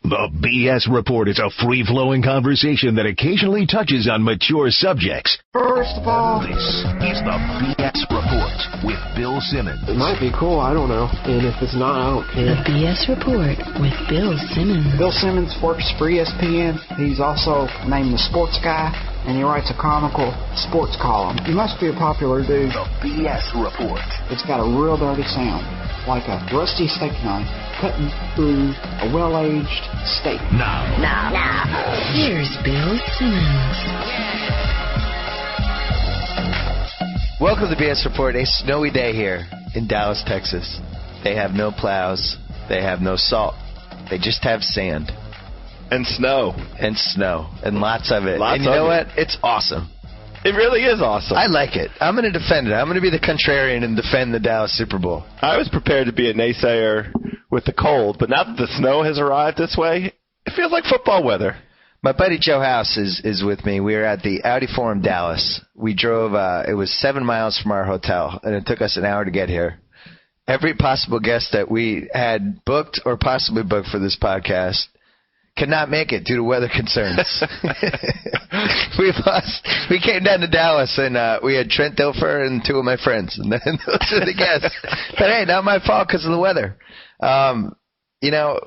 The BS Report is a free-flowing conversation that occasionally touches on mature subjects. First of all, this is the BS Report with Bill Simmons. It might be cool, I don't know. And if it's not, I don't care. The BS Report with Bill Simmons. Bill Simmons works for ESPN. He's also named the Sports Guy, and he writes a comical sports column. He must be a popular dude. The BS Report. It's got a real dirty sound, like a rusty steak knife cutting through a well-aged steak. Now. Here's Bill Simmons. Welcome to the BS Report. A snowy day here in Dallas, Texas. They have no plows. They have no salt. They just have sand. And snow. And lots of it. Lots and you know of what? It's awesome. It really is awesome. I like it. I'm going to defend it. I'm going to be the contrarian and defend the Dallas Super Bowl. I was prepared to be a naysayer with the cold, but now that the snow has arrived this way, it feels like football weather. My buddy Joe House is with me. We were at the Audi Forum Dallas. We drove, it was 7 miles from our hotel, and it took us an hour to get here. Every possible guest that we had booked or possibly booked for this podcast could not make it due to weather concerns. We came down to Dallas, and we had Trent Dilfer and two of my friends, and then those are the guests. But hey, not my fault because of the weather. You know,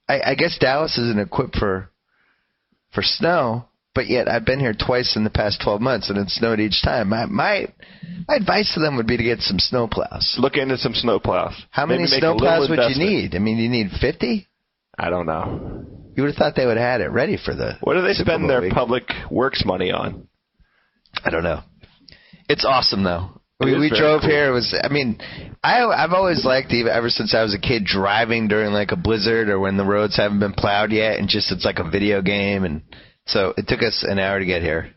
I guess Dallas isn't equipped for snow, but yet I've been here twice in the past 12 months, and it snowed each time. My advice to them would be to get some snow plows. Look into some snow plows. How many snow plows would you need? I mean, you need 50? I don't know. You would have thought they would have had it ready for the What do they Super spend Bowl their week. public works money on? I don't know. It's awesome, though. It We is very drove cool. here. It was. I mean, I've always liked, ever since I was a kid, driving during like a blizzard or when the roads haven't been plowed yet, and just it's like a video game. And so it took us an hour to get here,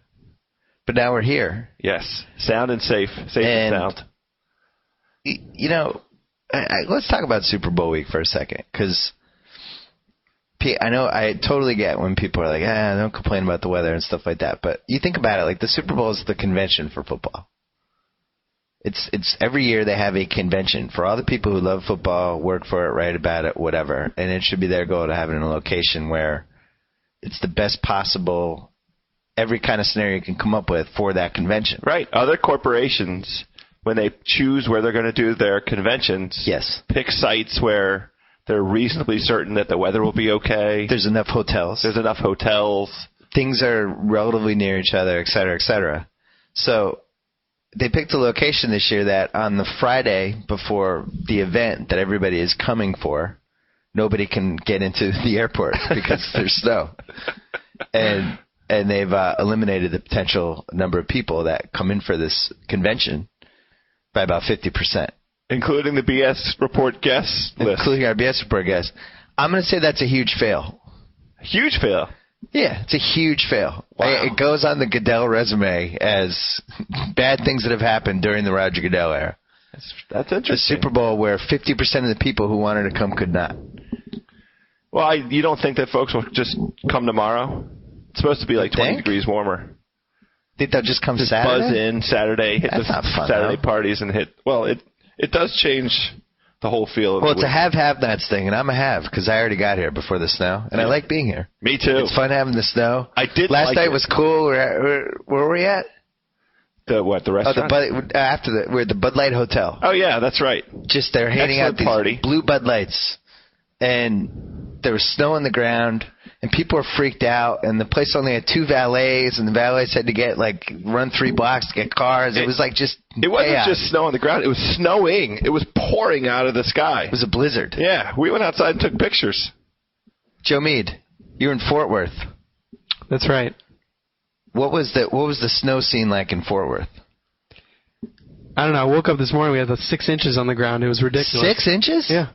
but now we're here. Yes. Sound and safe. Safe and sound. You know, let's talk about Super Bowl week for a second, because I know I totally get when people are like, don't complain about the weather and stuff like that. But you think about it, like the Super Bowl is the convention for football. It's every year they have a convention for all the people who love football, work for it, write about it, whatever. And it should be their goal to have it in a location where it's the best possible, every kind of scenario you can come up with for that convention. Right. Other corporations, when they choose where they're going to do their conventions, Yes. pick sites where they're reasonably certain that the weather will be okay. There's enough hotels. There's enough hotels. Things are relatively near each other, et cetera, et cetera. So they picked a location this year that on the Friday before the event that everybody is coming for, nobody can get into the airport because there's snow. And they've eliminated the potential number of people that come in for this convention by about 50%. Including the BS Report guest list. Including our BS Report guest. I'm going to say that's a huge fail. Huge fail. Yeah, it's a huge fail. Wow. It goes on the Goodell resume as bad things that have happened during the Roger Goodell era. That's The interesting. Super Bowl where 50% of the people who wanted to come could not. Well, you don't think that folks will just come tomorrow? It's supposed to be like 20 think? degrees warmer. Think they'll just come Just Saturday? buzz in Saturday, hit That's the not fun, Saturday though. parties and hit. Well, it does change the whole feel of Well, the it's a week. have-nots thing, and I'm a have because I already got here before the snow, and I like being here. Me too. It's fun having the snow. I did Last like night it. was cool. Where were we at? The restaurant? We're at the Bud Light Hotel. Oh, yeah, that's right. Just they're handing out Excellent these party. blue Bud Lights, and there was snow on the ground, and people were freaked out, and the place only had 2 valets, and the valets had to run 3 blocks to get cars. It was like just It wasn't chaos. just snow on the ground. It was snowing. It was pouring out of the sky. It was a blizzard. Yeah, we went outside and took pictures. Joe Meade, you're in Fort Worth. That's right. What was the snow scene like in Fort Worth? I don't know. I woke up this morning. We had 6 inches on the ground. It was ridiculous. 6 inches? Yeah.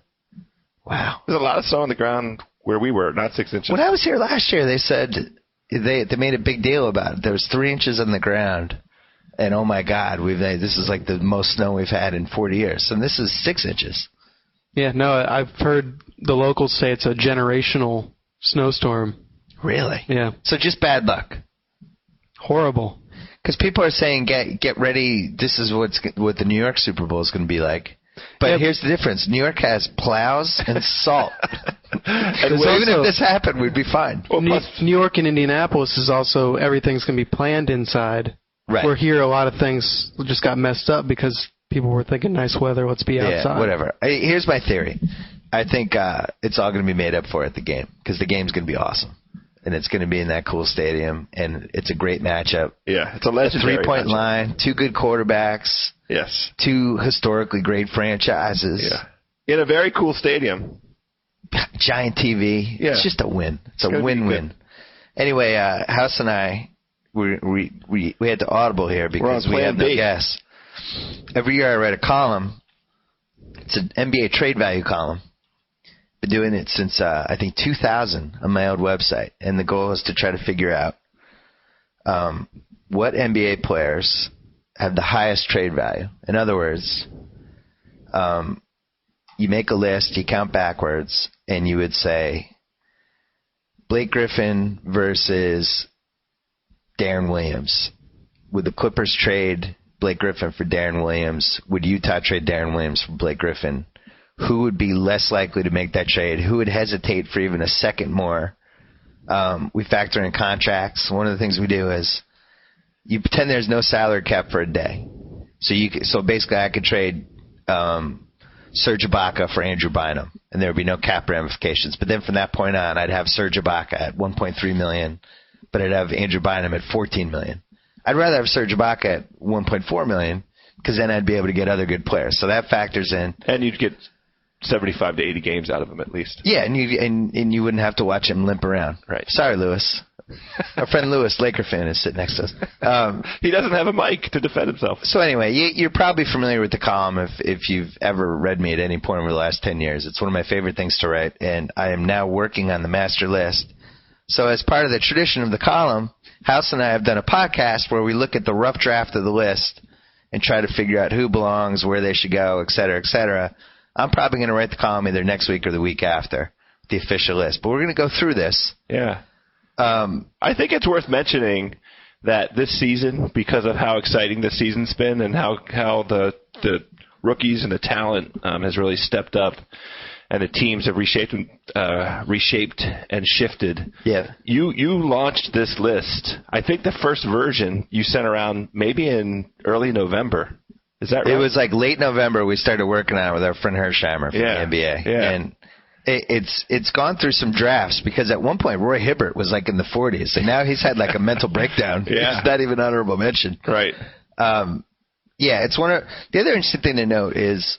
Wow. There's a lot of snow on the ground where we were, not 6 inches. When I was here last year, they said they made a big deal about it. There was 3 inches on the ground, and oh my God, this is like the most snow we've had in 40 years. And this is 6 inches. Yeah, no, I've heard the locals say it's a generational snowstorm. Really? Yeah. So just bad luck. Horrible. Because people are saying, get ready. This is what the New York Super Bowl is going to be like. But here's the difference. New York has plows and salt. And so even if this happened, we'd be fine. Well, New York and Indianapolis is also everything's going to be planned inside. Right. Where here a lot of things just got messed up because people were thinking nice weather, let's be outside. Yeah, whatever. Here's my theory. I think it's all going to be made up for at the game because the game's going to be awesome. And it's going to be in that cool stadium, and it's a great matchup. Yeah, it's a legendary 3-point matchup. line, 2 good quarterbacks. Yes. 2 historically great franchises. Yeah. In a very cool stadium. Giant TV. Yeah. It's just a win. It's a win-win. Anyway, House and I, we had to audible here because we have no guests. Every year I write a column. It's an NBA trade value column. Been doing it since, I think, 2000 on my old website. And the goal is to try to figure out what NBA players have the highest trade value. In other words, you make a list, you count backwards, and you would say Blake Griffin versus Darren Williams. Would the Clippers trade Blake Griffin for Darren Williams? Would Utah trade Darren Williams for Blake Griffin? Who would be less likely to make that trade? Who would hesitate for even a second more? We factor in contracts. One of the things we do is you pretend there's no salary cap for a day. So basically I could trade Serge Ibaka for Andrew Bynum, and there would be no cap ramifications. But then from that point on, I'd have Serge Ibaka at $1.3 million, but I'd have Andrew Bynum at $14 million. I'd rather have Serge Ibaka at $1.4 million because then I'd be able to get other good players. So that factors in. And you'd get 75 to 80 games out of him at least. Yeah, and you wouldn't have to watch him limp around. Right. Sorry, Lewis. Our friend Lewis, Laker fan, is sitting next to us. He doesn't have a mic to defend himself. So anyway, you're probably familiar with the column if you've ever read me at any point over the last 10 years. It's one of my favorite things to write, and I am now working on the master list. So as part of the tradition of the column, House and I have done a podcast where we look at the rough draft of the list and try to figure out who belongs, where they should go, et cetera, et cetera. I'm probably going to write the column either next week or the week after, the official list. But we're going to go through this. Yeah. I think it's worth mentioning that this season, because of how exciting this season's been and how the rookies and the talent has really stepped up, and the teams have reshaped and shifted. Yeah. You launched this list. I think the first version you sent around maybe in early November. Is that right? It was like late November we started working on it with our friend Hersheimer from the NBA. Yeah. And it's gone through some drafts because at one point Roy Hibbert was like in the 40s, and now he's had like a mental breakdown. Yeah. It's not even honorable mention. Right. Yeah, it's the other interesting thing to note is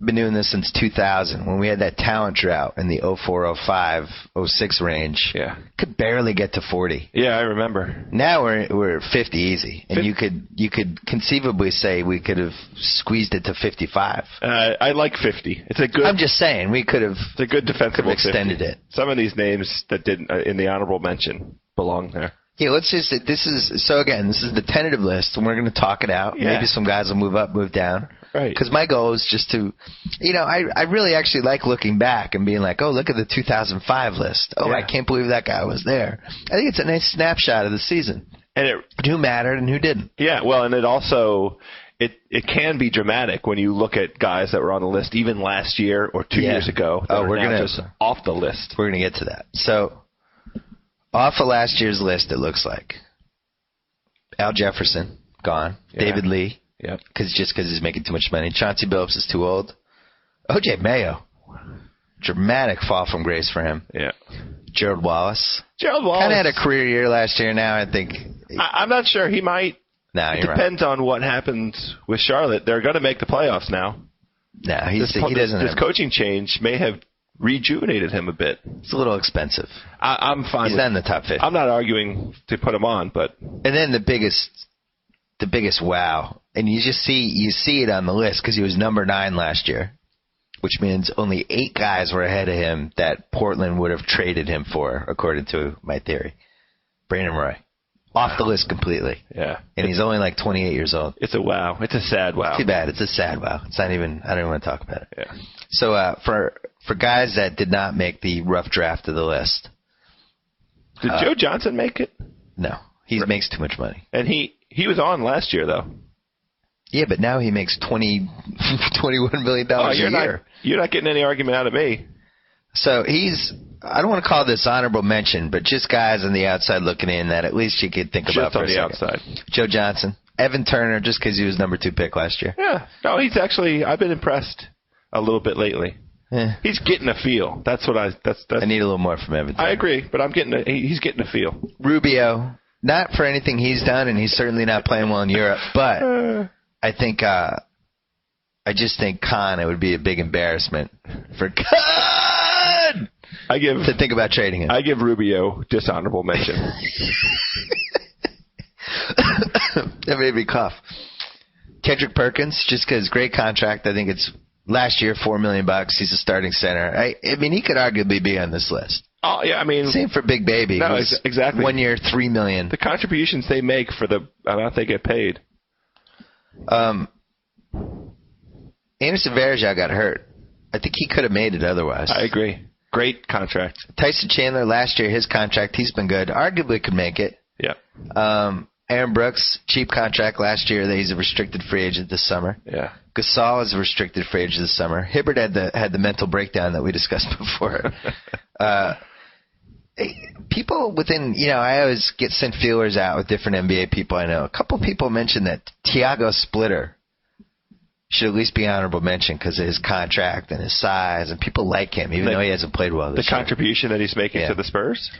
been doing this since 2000 when we had that talent drought in the 04, 05, 06 range. Yeah. Could barely get to 40. Yeah, I remember. Now we're 50 easy, and you could conceivably say we could have squeezed it to 55. I like 50. It's a good. I'm just saying we could have. It's a good defensive extended 50. it. Some of these names that didn't in the honorable mention belong there. Yeah, this is the tentative list, and we're going to talk it out. Yeah. Maybe some guys will move up, move down. Right. Because my goal is just to, I really actually like looking back and being like, oh, look at the 2005 list. Oh, Yeah. I can't believe that guy was there. I think it's a nice snapshot of the season. And who mattered and who didn't. Yeah, well, and it also it can be dramatic when you look at guys that were on the list even last year or 2 years ago. That we're now just off the list. We're going to get to that. So, off of last year's list, it looks like Al Jefferson gone, Yeah. David Lee. Yep. Because he's making too much money. Chauncey Billups is too old. O.J. Mayo. Dramatic fall from grace for him. Yeah. Gerald Wallace. Kind of had a career year last year. Now I think. I'm not sure he might. No, it you're depends on what happens with Charlotte. They're going to make the playoffs now. No, he doesn't. This coaching change may have rejuvenated him a bit. It's a little expensive. I'm fine. He's not in the top 50. I'm not arguing to put him on, but. And then the biggest wow. And you see it on the list because he was number 9 last year, which means only 8 guys were ahead of him that Portland would have traded him for, according to my theory. Brandon Roy. Off the list completely. Yeah. And he's only like 28 years old. It's a wow. It's a sad wow. It's too bad. It's a sad wow. It's not even, I don't even want to talk about it. Yeah. So for guys that did not make the rough draft of the list. Did Joe Johnson make it? No. He makes too much money. And he was on last year, though. Yeah, but now he makes $21 million a year. You're not getting any argument out of me. So I don't want to call this honorable mention, but just guys on the outside looking in that at least you could think about for a second. Just on the outside. Joe Johnson. Evan Turner, just because he was number 2 pick last year. Yeah. No, I've been impressed a little bit lately. Yeah. He's getting a feel. That's what I need a little more from Evan Turner. I agree, but he's getting a feel. Rubio, not for anything he's done, and he's certainly not playing well in Europe, but I just think Khan, it would be a big embarrassment for Khan to think about trading him. I give Rubio dishonorable mention. That made me cough. Kendrick Perkins, just because great contract. I think it's last year $4 million. He's a starting center. I mean, he could arguably be on this list. Oh yeah, I mean, same for Big Baby. No, exactly. 1 year, $3 million. The contributions they make for the amount they get paid. Anderson Varejao got hurt. I think he could have made it otherwise. I agree. Great contract. Tyson Chandler last year, his contract, he's been good. Arguably could make it. Yeah. Aaron Brooks, cheap contract last year. That he's a restricted free agent this summer. Yeah. Gasol is a restricted free agent this summer. Hibbert had the mental breakdown that we discussed before. People within, I always get sent feelers out with different NBA people I know. A couple people mentioned that Tiago Splitter should at least be honorable mention because of his contract and his size, and people like him even though he hasn't played well this year. The contribution that he's making to the Spurs?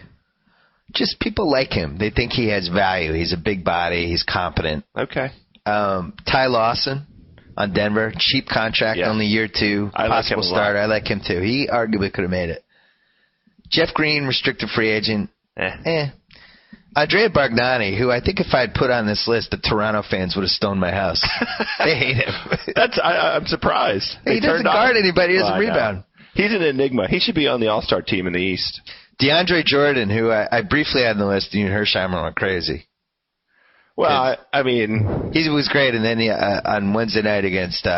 Just people like him. They think he has value. He's a big body. He's competent. Okay. Ty Lawson on Denver, cheap contract, only year 2, possible starter. I like him too. He arguably could have made it. Jeff Green, restricted free agent. Andrea Bargnani, who I think if I had put on this list, the Toronto fans would have stoned my house. They hate him. I'm surprised. He doesn't guard anybody. He doesn't rebound. He's an enigma. He should be on the All-Star team in the East. Deandre Jordan, who I briefly had on the list, you and Hersheimer went crazy. Well, I mean, he was great, and then on Wednesday night against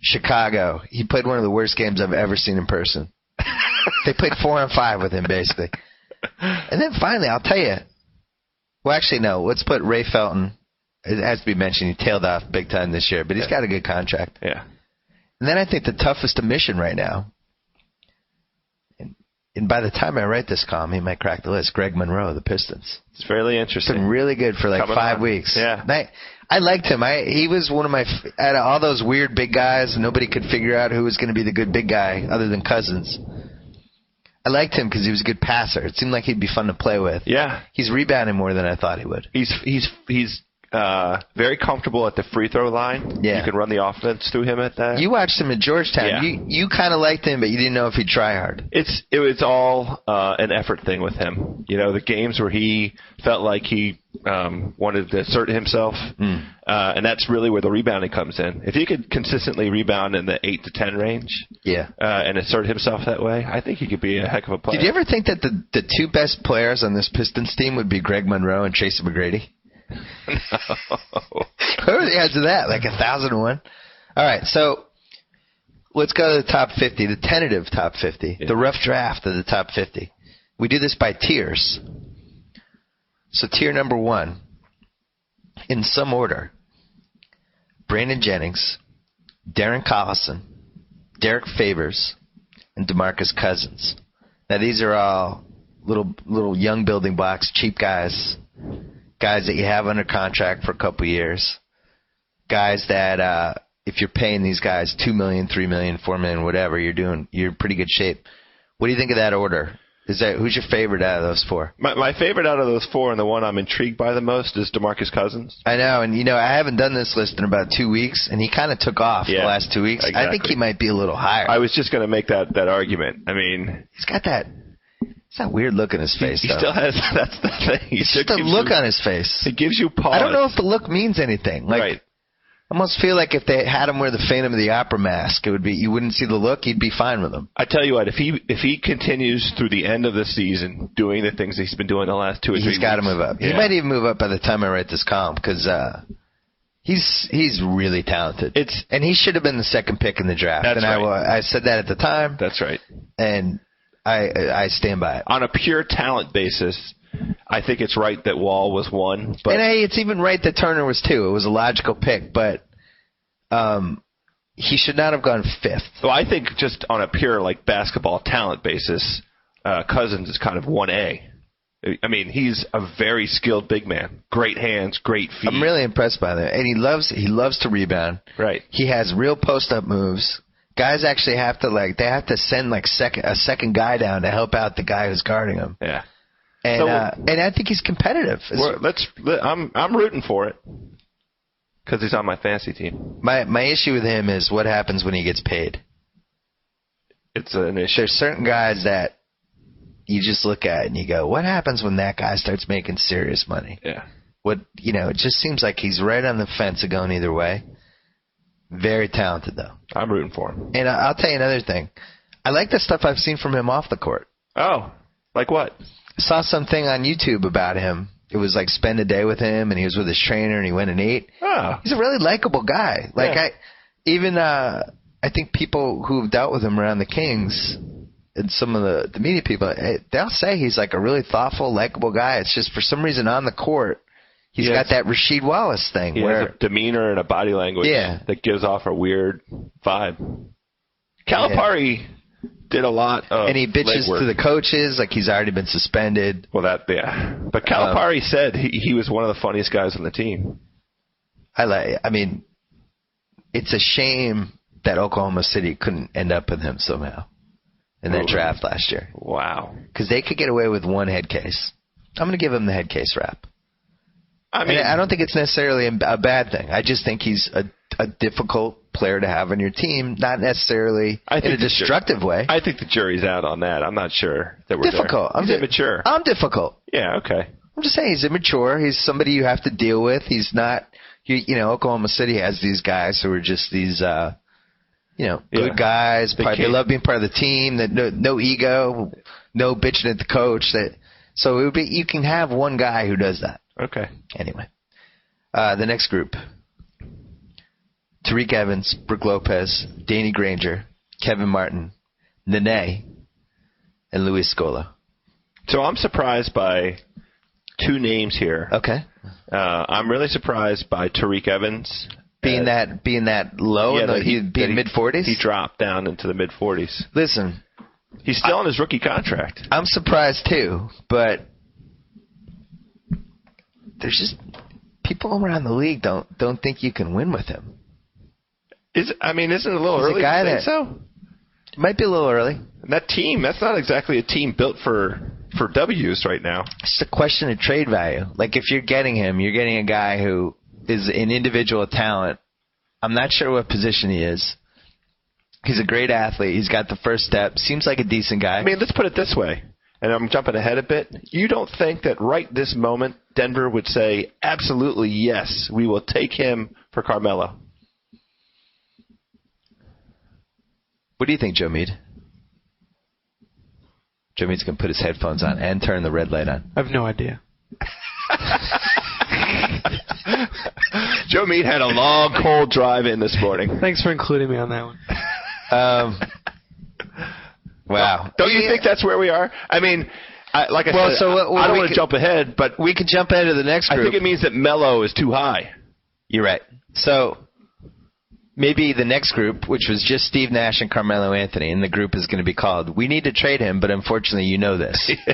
Chicago, he played one of the worst games I've ever seen in person. They played 4-on-5 with him, basically. And then finally, I'll tell you. Well, actually, no. Let's put Ray Felton. It has to be mentioned. He tailed off big time this year, but he's got a good contract. Yeah. And then I think the toughest omission right now, and by the time I write this column, he might crack the list, Greg Monroe, the Pistons. It's fairly interesting. Been really good for like 5 weeks. Yeah. I liked him. He was one of my – out of all those weird big guys, nobody could figure out who was going to be the good big guy other than Cousins. I liked him because he was a good passer. It seemed like he'd be fun to play with. Yeah. He's rebounding more than I thought he would. He's very comfortable at the free throw line. Yeah. You can run the offense through him at that. You watched him at Georgetown. Yeah. You kind of liked him, but you didn't know if he'd try hard. It was all an effort thing with him. The games where he felt like he wanted to assert himself, and that's really where the rebounding comes in. If he could consistently rebound in the 8 to 10 range, and assert himself that way, I think he could be a heck of a player. Did you ever think that the 2 best players on this Pistons team would be Greg Monroe and Tracy McGrady? No. What are the odds of that? Like 1,001? All right, so let's go to the top 50, the tentative top 50, the rough draft of the top 50. We do this by tiers. So tier number 1, in some order, Brandon Jennings, Darren Collison, Derrick Favors, and DeMarcus Cousins. Now these are all little young building blocks, cheap guys that you have under contract for a couple years, guys that if you're paying these guys $2 million, $3 million, $4 million, whatever, you're in pretty good shape. What do you think of that order? Who's your favorite out of those 4? My favorite out of those 4, and the one I'm intrigued by the most, is DeMarcus Cousins. I know, and I haven't done this list in about 2 weeks, and he kind of took off the last 2 weeks. Exactly. I think he might be a little higher. I was just going to make that argument. I mean, he's got that. It's that weird look on his face, He still has. That's the thing. It's just a look on his face. It gives you pause. I don't know if the look means anything. Right. I almost feel like if they had him wear the Phantom of the Opera mask, it would be, you wouldn't see the look. You'd be fine with him. I tell you what, if he continues through the end of the season doing the things he's been doing the last 2 or 3 weeks, he's got to move up. He might even move up by the time I write this column because he's really talented. And he should have been the second pick in the draft. That's right. I said that at the time. That's right. And I stand by it. On a pure talent basis, I think it's right that Wall was 1. But and hey, it's even right that Turner was 2. It was a logical pick, but he should not have gone 5th. Well, I think just on a pure like basketball talent basis, Cousins is kind of 1A. I mean, he's a very skilled big man. Great hands, great feet. I'm really impressed by that. And he loves to rebound. Right. He has real post-up moves. Guys actually have to send a second guy down to help out the guy who's guarding him. Yeah. And and I think he's competitive. I'm rooting for it because he's on my fantasy team. My issue with him is what happens when he gets paid. It's an issue. There's certain guys that you just look at and you go, what happens when that guy starts making serious money? Yeah. It just seems like he's right on the fence of going either way. Very talented, though. I'm rooting for him. And I'll tell you another thing. I like the stuff I've seen from him off the court. Oh, like what? I saw something on YouTube about him. It was like spend a day with him, and he was with his trainer, and he went and ate. Oh. He's a really likable guy. Like yeah. I think people who have dealt with him around the Kings and some of the media people, they'll say he's like a really thoughtful, likable guy. It's just for some reason on the court, he's got that Rasheed Wallace thing. He has a demeanor and a body language that gives off a weird vibe. Calipari did a lot of and he bitches to the coaches like he's already been suspended. Well, but Calipari said he was one of the funniest guys on the team. I mean, it's a shame that Oklahoma City couldn't end up with him somehow in that draft last year. Wow. Because they could get away with one head case. I'm going to give him the head case rap. I mean, I don't think it's necessarily a bad thing. I just think he's a difficult player to have on your team, not necessarily in a destructive way. I think the jury's out on that. I'm not sure that we're difficult. He's immature. I'm difficult. Yeah, okay. I'm just saying he's immature. He's somebody you have to deal with. He's not, Oklahoma City has these guys who are just these, good guys. They love being part of the team. That no ego, no bitching at the coach. So it would be, you can have one guy who does that. Okay. Anyway, the next group: Tariq Evans, Brook Lopez, Danny Granger, Kevin Martin, Nene, and Luis Scola. So I'm surprised by 2 names here. Okay. I'm really surprised by Tariq Evans. Being that low, being mid-40s? He dropped down into the mid-40s. Listen. He's still on his rookie contract. I'm surprised, too, but there's just people around the league don't think you can win with him. Isn't it a little early to think so? It might be a little early. That team, that's not exactly a team built for W's right now. It's a question of trade value. Like, if you're getting him, you're getting a guy who is an individual talent. I'm not sure what position he is. He's a great athlete. He's got the first step. Seems like a decent guy. I mean, let's put it this way, and I'm jumping ahead a bit. You don't think that right this moment Denver would say, absolutely yes, we will take him for Carmelo? What do you think, Joe Mead? Joe Mead's going to put his headphones on and turn the red light on. I have no idea. Joe Mead had a long, cold drive in this morning. Thanks for including me on that one. Wow. Don't you think that's where we are? I mean, I don't want to jump ahead, but we could jump ahead to the next group. I think it means that Melo is too high. You're right. So maybe the next group, which was just Steve Nash and Carmelo Anthony, and the group is going to be called, we need to trade him, but unfortunately you know this. Yeah.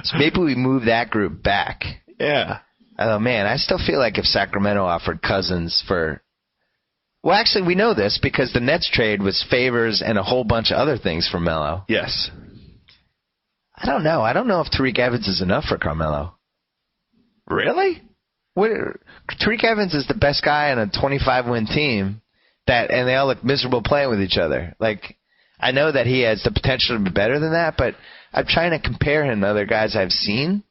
So maybe we move that group back. Yeah. Oh, man, I still feel like if Sacramento offered Cousins for – well, actually, we know this because the Nets trade was favors and a whole bunch of other things for Melo. Yes. I don't know. I don't know if Tariq Evans is enough for Carmelo. Really? Tariq Evans is the best guy on a 25-win team, and they all look miserable playing with each other. Like, I know that he has the potential to be better than that, but I'm trying to compare him to other guys I've seen.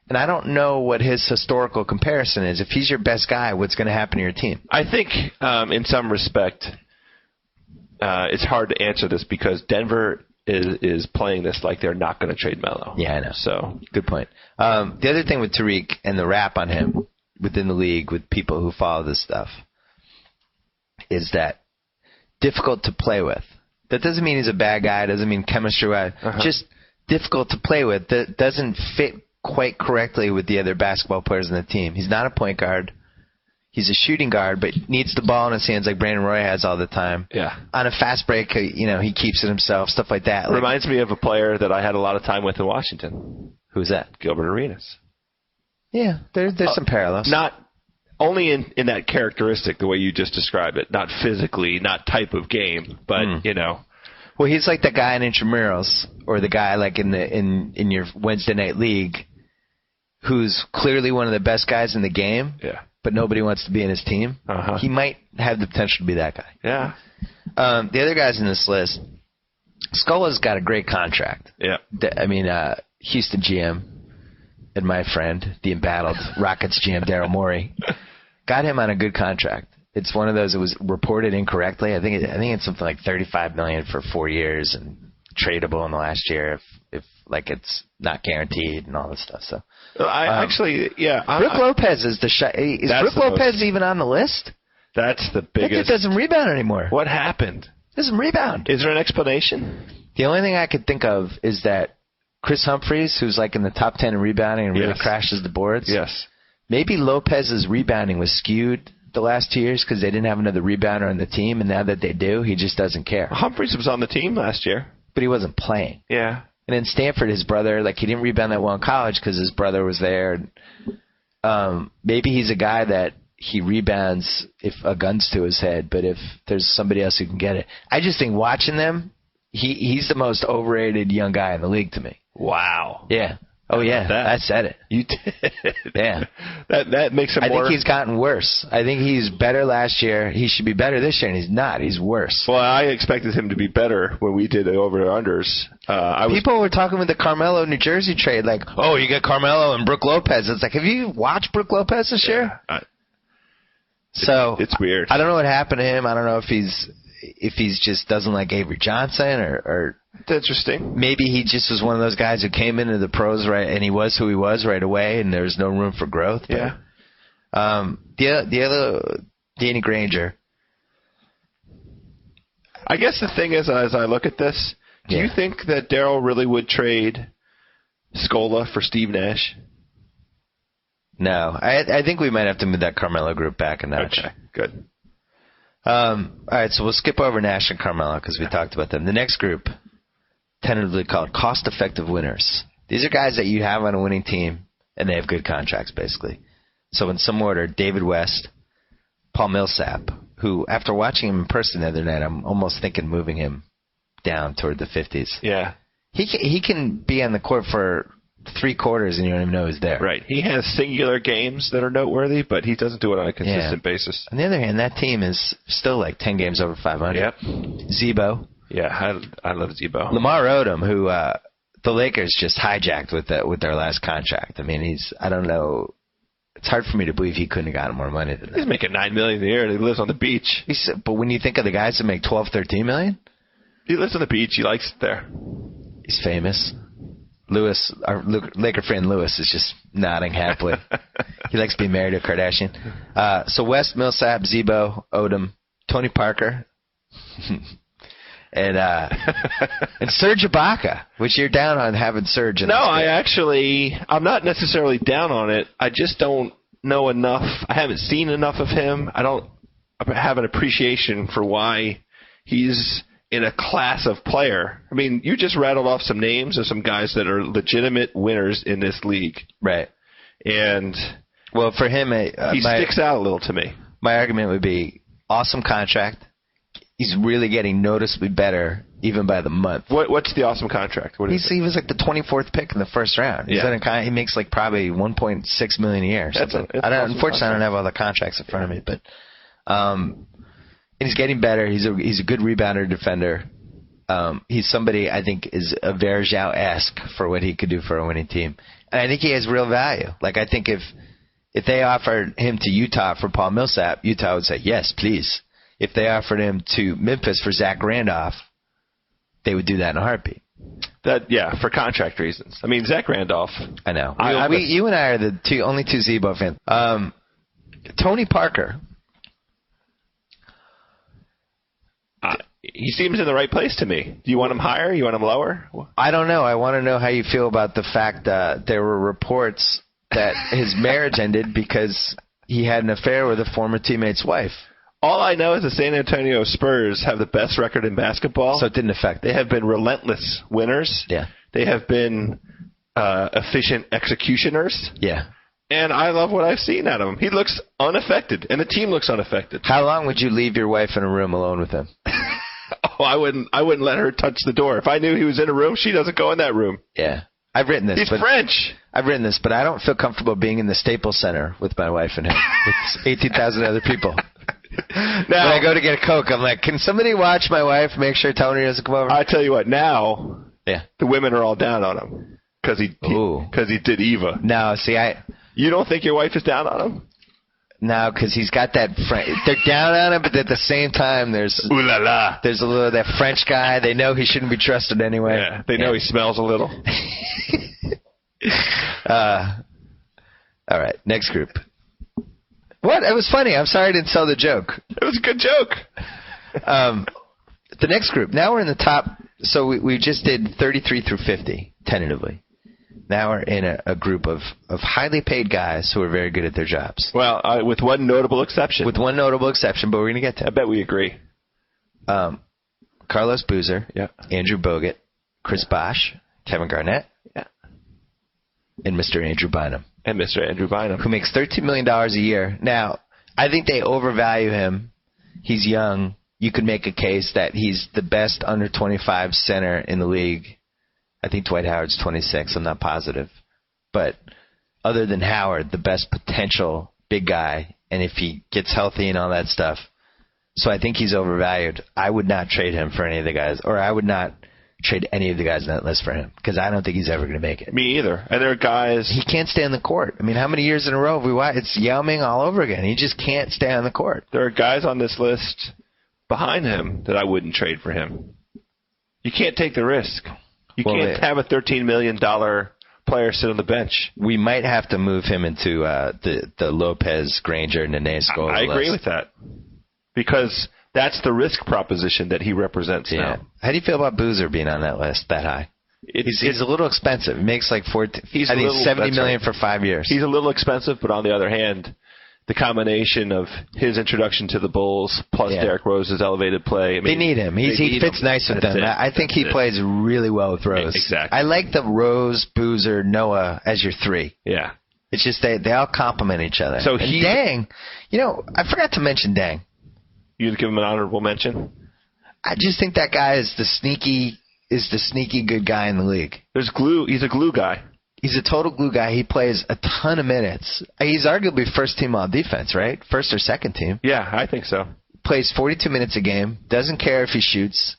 And I don't know what his historical comparison is. If he's your best guy, what's going to happen to your team? I think, in some respect, it's hard to answer this because Denver is playing this like they're not going to trade Melo. Yeah, I know. So good point. The other thing with Tariq and the rap on him within the league with people who follow this stuff is that difficult to play with. That doesn't mean he's a bad guy. It doesn't mean chemistry-wise. Just difficult to play with. That doesn't fit quite correctly with the other basketball players on the team. He's not a point guard. He's a shooting guard, but needs the ball in his hands like Brandon Roy has all the time. Yeah. On a fast break, he keeps it himself, stuff like that. Reminds me of a player that I had a lot of time with in Washington. Who's that? Gilbert Arenas. Yeah, there's some parallels. Not only in that characteristic, the way you just described it, not physically, not type of game, but, Well, he's like the guy in intramurals, or the guy like in your Wednesday night league, who's clearly one of the best guys in the game. Yeah. But nobody wants to be in his team. Uh-huh. He might have the potential to be that guy. Yeah. The other guys in this list, Scola's got a great contract. Yeah. Houston GM and my friend, the embattled Rockets GM Daryl Morey, got him on a good contract. It's one of those that was reported incorrectly. I think it's something like $35 million for 4 years and tradable in the last year if like it's not guaranteed and all this stuff. So Brook Lopez is is Brook Lopez even on the list? That's the biggest. That dude doesn't rebound anymore. What happened? Doesn't rebound. Is there an explanation? The only thing I could think of is that Chris Humphries, who's like in the top 10 in rebounding and really crashes the boards. Yes. Maybe Lopez's rebounding was skewed the last 2 years because they didn't have another rebounder on the team, and now that they do, he just doesn't care. Humphries was on the team last year. But he wasn't playing. Yeah. And in Stanford, his brother, he didn't rebound that well in college because his brother was there. Maybe he's a guy that he rebounds if a gun's to his head, but if there's somebody else who can get it. I just think watching them, he's the most overrated young guy in the league to me. Wow. Yeah. Oh, yeah. I said it. You did. Yeah. That makes him I think he's gotten worse. I think he's better last year. He should be better this year, and he's not. He's worse. Well, I expected him to be better when we did over-unders. People were talking with the Carmelo New Jersey trade, like, oh, you got Carmelo and Brook Lopez. It's like, have you watched Brook Lopez this year? So it's weird. I don't know what happened to him. I don't know if he's just doesn't like Avery Johnson or It's interesting. Maybe he just was one of those guys who came into the pros right, and he was who he was right away, and there was no room for growth. But, yeah. The other Danny Granger. I guess the thing is, as I look at this, do you think that Daryl really would trade Scola for Steve Nash? No, I think we might have to move that Carmelo group back a notch. Okay, good. All right, so we'll skip over Nash and Carmelo because we talked about them. The next group, tentatively called cost-effective winners. These are guys that you have on a winning team, and they have good contracts, basically. So in some order, David West, Paul Millsap, who, after watching him in person the other night, I'm almost thinking moving him down toward the 50s. Yeah. He can be on the court for 3 quarters and you don't even know he's there. Right. He has singular games that are noteworthy, but he doesn't do it on a consistent basis. On the other hand, that team is still like 10 games over 500. Yep. Zebo. Yeah, I love Zebo. Lamar Odom, who the Lakers just hijacked with their last contract. I mean, I don't know. It's hard for me to believe he couldn't have gotten more money than that. He's making $9 million a year and he lives on the beach. But when you think of the guys that make $12, $13 million? He lives on the beach. He likes it there. He's famous. Lewis, our Laker friend Lewis, is just nodding happily. He likes being married to a Kardashian. So West, Millsap, Zebo, Odom, Tony Parker, and Serge Ibaka, which you're down on having Serge. No, I'm not necessarily down on it. I just don't know enough. I haven't seen enough of him. I don't have an appreciation for why he's in a class of player. I mean, you just rattled off some names of some guys that are legitimate winners in this league. Right. And well, for him, he sticks out a little to me. My argument would be awesome contract. He's really getting noticeably better even by the month. What's the awesome contract? What is he was like the 24th pick in the first round. He makes like probably $1.6 million a year. Or something. Unfortunately, I don't have all the contracts in front of me, but and he's getting better. He's a good rebounder, defender. He's somebody I think is a Verjao-esque for what he could do for a winning team. And I think he has real value. Like, I think if they offered him to Utah for Paul Millsap, Utah would say, yes, please. If they offered him to Memphis for Zach Randolph, they would do that in a heartbeat. For contract reasons. I mean, Zach Randolph. I know. You and I are the only two Zebo fans. Tony Parker. he seems in the right place to me. Do you want him higher? You want him lower? I don't know. I want to know how you feel about the fact that there were reports that his marriage ended because he had an affair with a former teammate's wife. All I know is the San Antonio Spurs have the best record in basketball. So it didn't affect it. They have been relentless winners. Yeah. They have been efficient executioners. Yeah. And I love what I've seen out of him. He looks unaffected, and the team looks unaffected. How long would you leave your wife in a room alone with him? I wouldn't let her touch the door. If I knew he was in a room, she doesn't go in that room. Yeah. I've written this. He's French. I've written this, but I don't feel comfortable being in the Staples Center with my wife and him, with 18,000 other people. Now, when I go to get a Coke, I'm like, can somebody watch my wife, make sure Tony doesn't come over? I tell you what, now yeah, the women are all down on him because he did Eva. No, see, you don't think your wife is down on him? No, because he's got that. They're down on him, but at the same time, there's ooh la la. There's a little that French guy. They know he shouldn't be trusted anyway. Yeah, they know he smells a little. All right, next group. What? It was funny. I'm sorry I didn't sell the joke. It was a good joke. The next group. Now we're in the top. So we just did 33 through 50, tentatively. Now we're in a group of highly paid guys who are very good at their jobs. Well, with one notable exception. With one notable exception, but we're going to get to it. I bet we agree. Carlos Boozer, yeah. Andrew Bogut, Chris Bosh, Kevin Garnett, yeah, and Mr. Andrew Bynum. And Mr. Andrew Bynum. Who makes $13 million a year. Now, I think they overvalue him. He's young. You could make a case that he's the best under 25 center in the league. I think Dwight Howard's 26. I'm not positive. But other than Howard, the best potential big guy. And if he gets healthy and all that stuff. So I think he's overvalued. I would not trade him for any of the guys. Or I would not trade any of the guys on that list for him. Because I don't think he's ever going to make it. Me either. And there are guys. He can't stay on the court. I mean, how many years in a row have we watched? It's Yao Ming all over again. He just can't stay on the court. There are guys on this list behind him that I wouldn't trade for him. You can't take the risk. You can't have a $13 million player sit on the bench. We might have to move him into the Lopez, Granger, Nene Scola I agree with that. Because that's the risk proposition that he represents now. How do you feel about Boozer being on that list that high? He's a little expensive. He makes like $70 million for 5 years. He's a little expensive, but on the other hand, the combination of his introduction to the Bulls plus Derrick Rose's elevated play. I mean, they need him. He fits nice with them. I think he plays really well with Rose. Exactly. I like the Rose, Boozer, Noah as your three. Yeah. It's just they all complement each other. So Dang, I forgot to mention Dang. You'd give him an honorable mention? I just think that guy is the sneaky good guy in the league. There's glue. He's a glue guy. He's a total glue guy. He plays a ton of minutes. He's arguably first team all defense, right? First or second team. Yeah, I think so. Plays 42 minutes a game. Doesn't care if he shoots.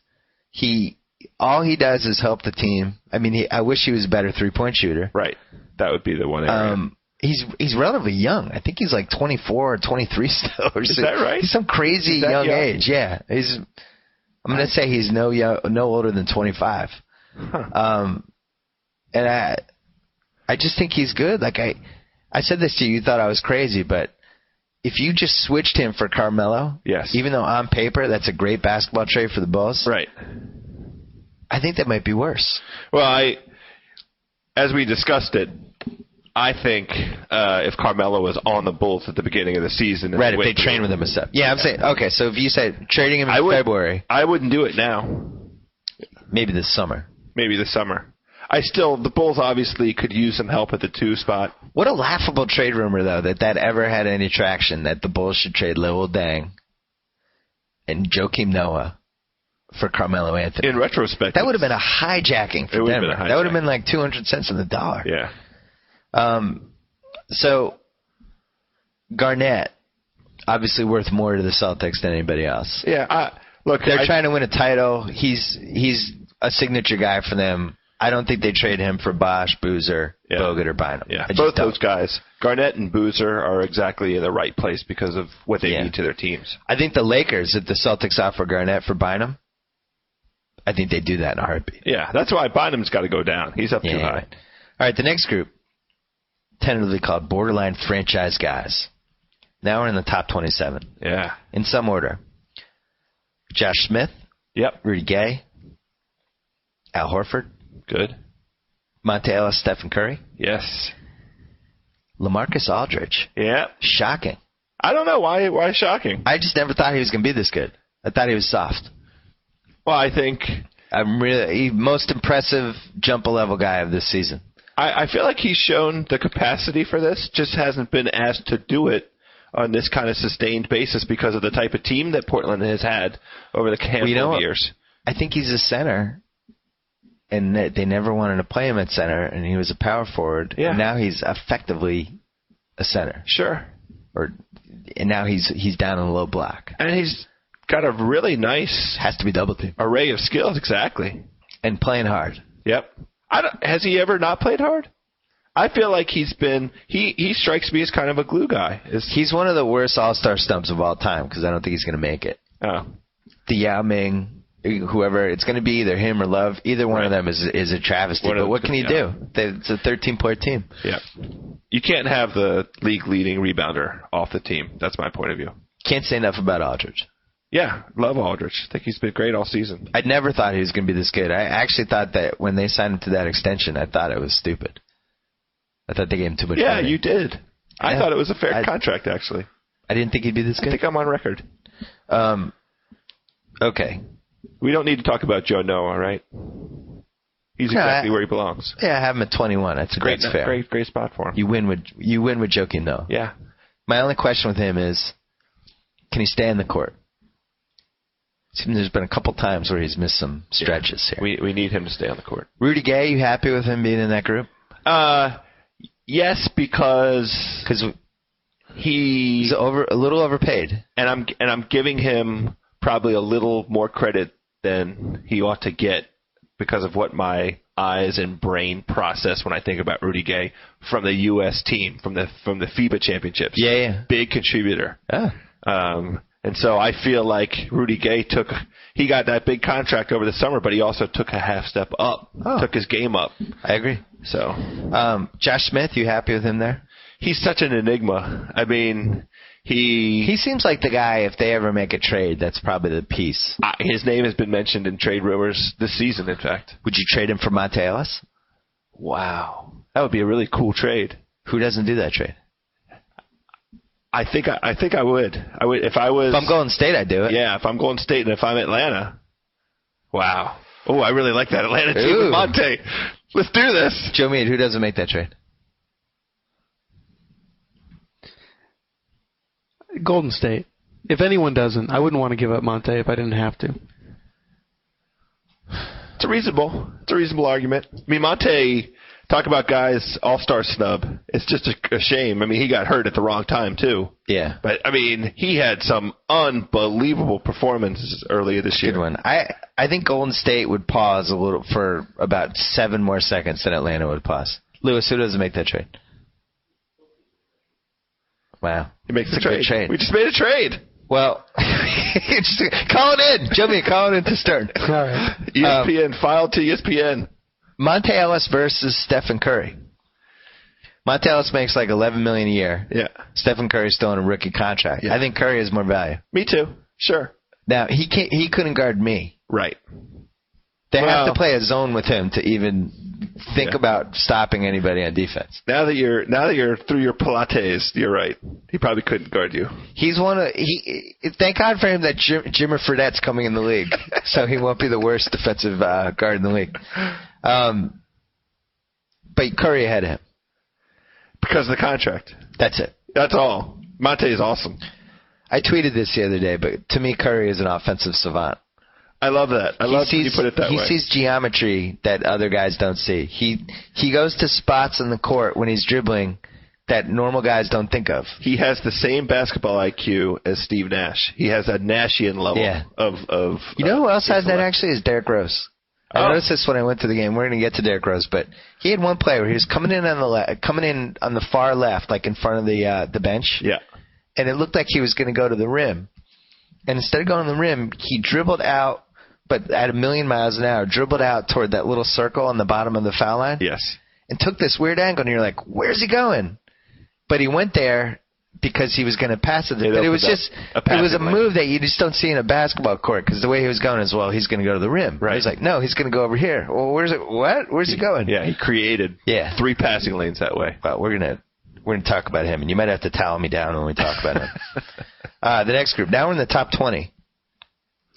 All he does is help the team. I mean, I wish he was a better 3-point shooter. Right. That would be the one area. He's relatively young. I think he's like 24 or 23 still. Is that right? He's some crazy young age. Yeah. I'm going to say he's no older than 25. Huh. And I just think he's good. Like I said this to you thought I was crazy, but if you just switched him for Carmelo, yes, even though on paper that's a great basketball trade for the Bulls, right? I think that might be worse. Well, as we discussed it, I think if Carmelo was on the Bulls at the beginning of the season, right? If they train with him and stuff, yeah. I'm saying okay. So if you said trading him in February, I wouldn't do it now. Maybe this summer. The Bulls obviously could use some help at the 2 spot. What a laughable trade rumor, though, that ever had any traction, that the Bulls should trade Lil Dang and Joakim Noah for Carmelo Anthony. In retrospect, that would have been a hijacking for Denver. That would have been like 200 cents on the dollar. Yeah. So Garnett, obviously worth more to the Celtics than anybody else. Yeah. Look, they're trying to win a title. He's a signature guy for them. I don't think they trade him for Bosh, Boozer, Bogut, or Bynum. Yeah, both those guys, Garnett and Boozer, are exactly in the right place because of what they need to their teams. I think the Lakers, if the Celtics offer Garnett for Bynum, I think they do that in a heartbeat. Yeah, that's why Bynum's got to go down. He's up too high. Right. All right, the next group, tentatively called borderline franchise guys. Now we're in the top 27. Yeah. In some order. Josh Smith, Yep. Rudy Gay. Al Horford. Good. Monte Ellis, Stephen Curry. Yes. Lamarcus Aldridge. Yeah. Shocking. I don't know why shocking. I just never thought he was going to be this good. I thought he was soft. Well, I think I'm really most impressive jump a level guy of this season. I feel like he's shown the capacity for this, just hasn't been asked to do it on this kind of sustained basis because of the type of team that Portland has had over the handful of years. I think he's a center, and they never wanted to play him at center, and he was a power forward. Yeah. And now he's effectively a center. Sure. And now he's down in the low block. And he's got a really nice Has to be double team. array of skills, exactly. And playing hard. Yep. Has he ever not played hard? I feel like he strikes me as kind of a glue guy. He's one of the worst all-star stumps of all time because I don't think he's going to make it. Oh. The Yao Ming, whoever, it's going to be either him or Love. Either one of them is a travesty. But what can you do? It's a 13-point team. Yeah. You can't have the league-leading rebounder off the team. That's my point of view. Can't say enough about Aldridge. Yeah, love Aldridge. I think he's been great all season. I never thought he was going to be this good. I actually thought that when they signed him to that extension, I thought it was stupid. I thought they gave him too much money. Yeah, you did. I thought it was a fair contract, actually. I didn't think he'd be this good. I think I'm on record. Okay. We don't need to talk about Joe Noah, right? He's exactly where he belongs. Yeah, I have him at 21. That's fair. Great spot for him. You win with joking, though. Yeah. My only question with him is, can he stay in the court? There's been a couple times where he's missed some stretches here. We need him to stay on the court. Rudy Gay, you happy with him being in that group? Yes, because he's a little overpaid, and I'm giving him probably a little more credit than he ought to get because of what my eyes and brain process when I think about Rudy Gay from the U.S. team, from the FIBA championships. Yeah. Big contributor. Yeah. And so I feel like Rudy Gay he got that big contract over the summer, but he also took a half step up, took his game up. I agree. So, Josh Smith, you happy with him there? He's such an enigma. I mean, he seems like the guy, if they ever make a trade, that's probably the piece. His name has been mentioned in trade rumors this season, in fact. Would you trade him for Monte Ellis? Wow. That would be a really cool trade. Who doesn't do that trade? I think I would. I would if I was. If I'm Golden State, I'd do it. Yeah, if I'm Golden State and if I'm Atlanta. Wow. Oh, I really like that Atlanta team with Monte. Let's do this. Joe Mead, who doesn't make that trade? Golden State. If anyone doesn't, I wouldn't want to give up Monte if I didn't have to. It's a reasonable argument. I mean, Monte, talk about guys all-star snub. It's just a shame. I mean, he got hurt at the wrong time too. Yeah. But I mean, he had some unbelievable performances earlier this year. Good one. I think Golden State would pause a little for about 7 more seconds than Atlanta would pause. Lewis, who doesn't make that trade? Wow. He makes a trade. Good trade. We just made a trade. Well, just call it in. Joey, call it in to start. All right. ESPN, file to ESPN. Monte Ellis versus Stephen Curry. Monte Ellis makes like $11 million a year. Yeah. Stephen Curry's still on a rookie contract. Yeah. I think Curry has more value. Me too. Sure. Now, he couldn't guard me. Right. They have to play a zone with him to even think about stopping anybody on defense. Now that you're through your Pilates, you're right. He probably couldn't guard you. He's thank God for him that Jimmer Fredette's coming in the league, so he won't be the worst defensive guard in the league. But Curry ahead of him because of the contract. That's it. That's all. Monte is awesome. I tweeted this the other day, but to me, Curry is an offensive savant. I love that. I love when you put it that way. He sees geometry that other guys don't see. He goes to spots in the court when he's dribbling that normal guys don't think of. He has the same basketball IQ as Steve Nash. He has a Nashian level of You know who else has that actually is Derrick Rose. I noticed this when I went to the game. We're going to get to Derrick Rose, but he had one play where he was coming in on the far left, like in front of the bench. Yeah. And it looked like he was going to go to the rim. And instead of going to the rim, he dribbled out, but at 1,000,000 miles an hour, dribbled out toward that little circle on the bottom of the foul line. Yes. And took this weird angle, and you're like, where's he going? But he went there. because he was going to pass it. It But it was opened just up it was a passing lane. move that you just don't see in a basketball court because the way he was going is, well, he's going to go to the rim. Right. He's like, no, he's going to go over here. Well, where's it? What? Where's he going? Yeah, he created 3 passing lanes that way. Well, we're gonna talk about him, and you might have to towel me down when we talk about him. The next group. Now we're in the top 20.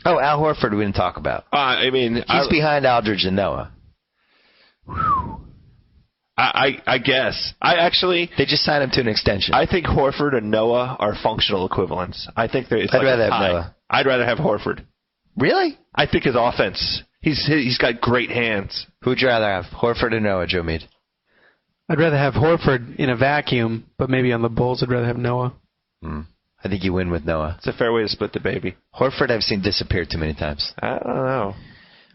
Oh, Al Horford we didn't talk about. I mean, He's behind Aldridge and Noah. I guess. They just signed him to an extension. I think Horford and Noah are functional equivalents. I think it's I'd like rather a have tie. Noah. I'd rather have Horford. Really? I think his offense. He's got great hands. Who would you rather have, Horford or Noah, Joe Mead? I'd rather have Horford in a vacuum, but maybe on the Bulls I'd rather have Noah. I think you win with Noah. It's a fair way to split the baby. Horford I've seen disappear too many times. I don't know. All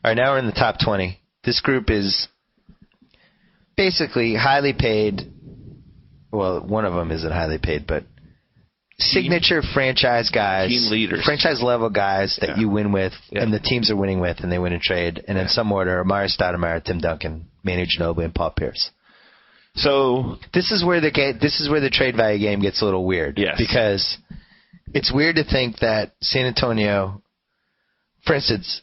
right, now we're in the top 20. This group is basically highly paid. Well, one of them isn't highly paid, but signature franchise guys. Team leaders. Franchise-level guys that you win with, and the teams are winning with, and they win in trade. And in some order, Amari Stoudemire, Tim Duncan, Manu Ginobili, and Paul Pierce. So this is where the trade value game gets a little weird. Yes. Because it's weird to think that San Antonio, for instance,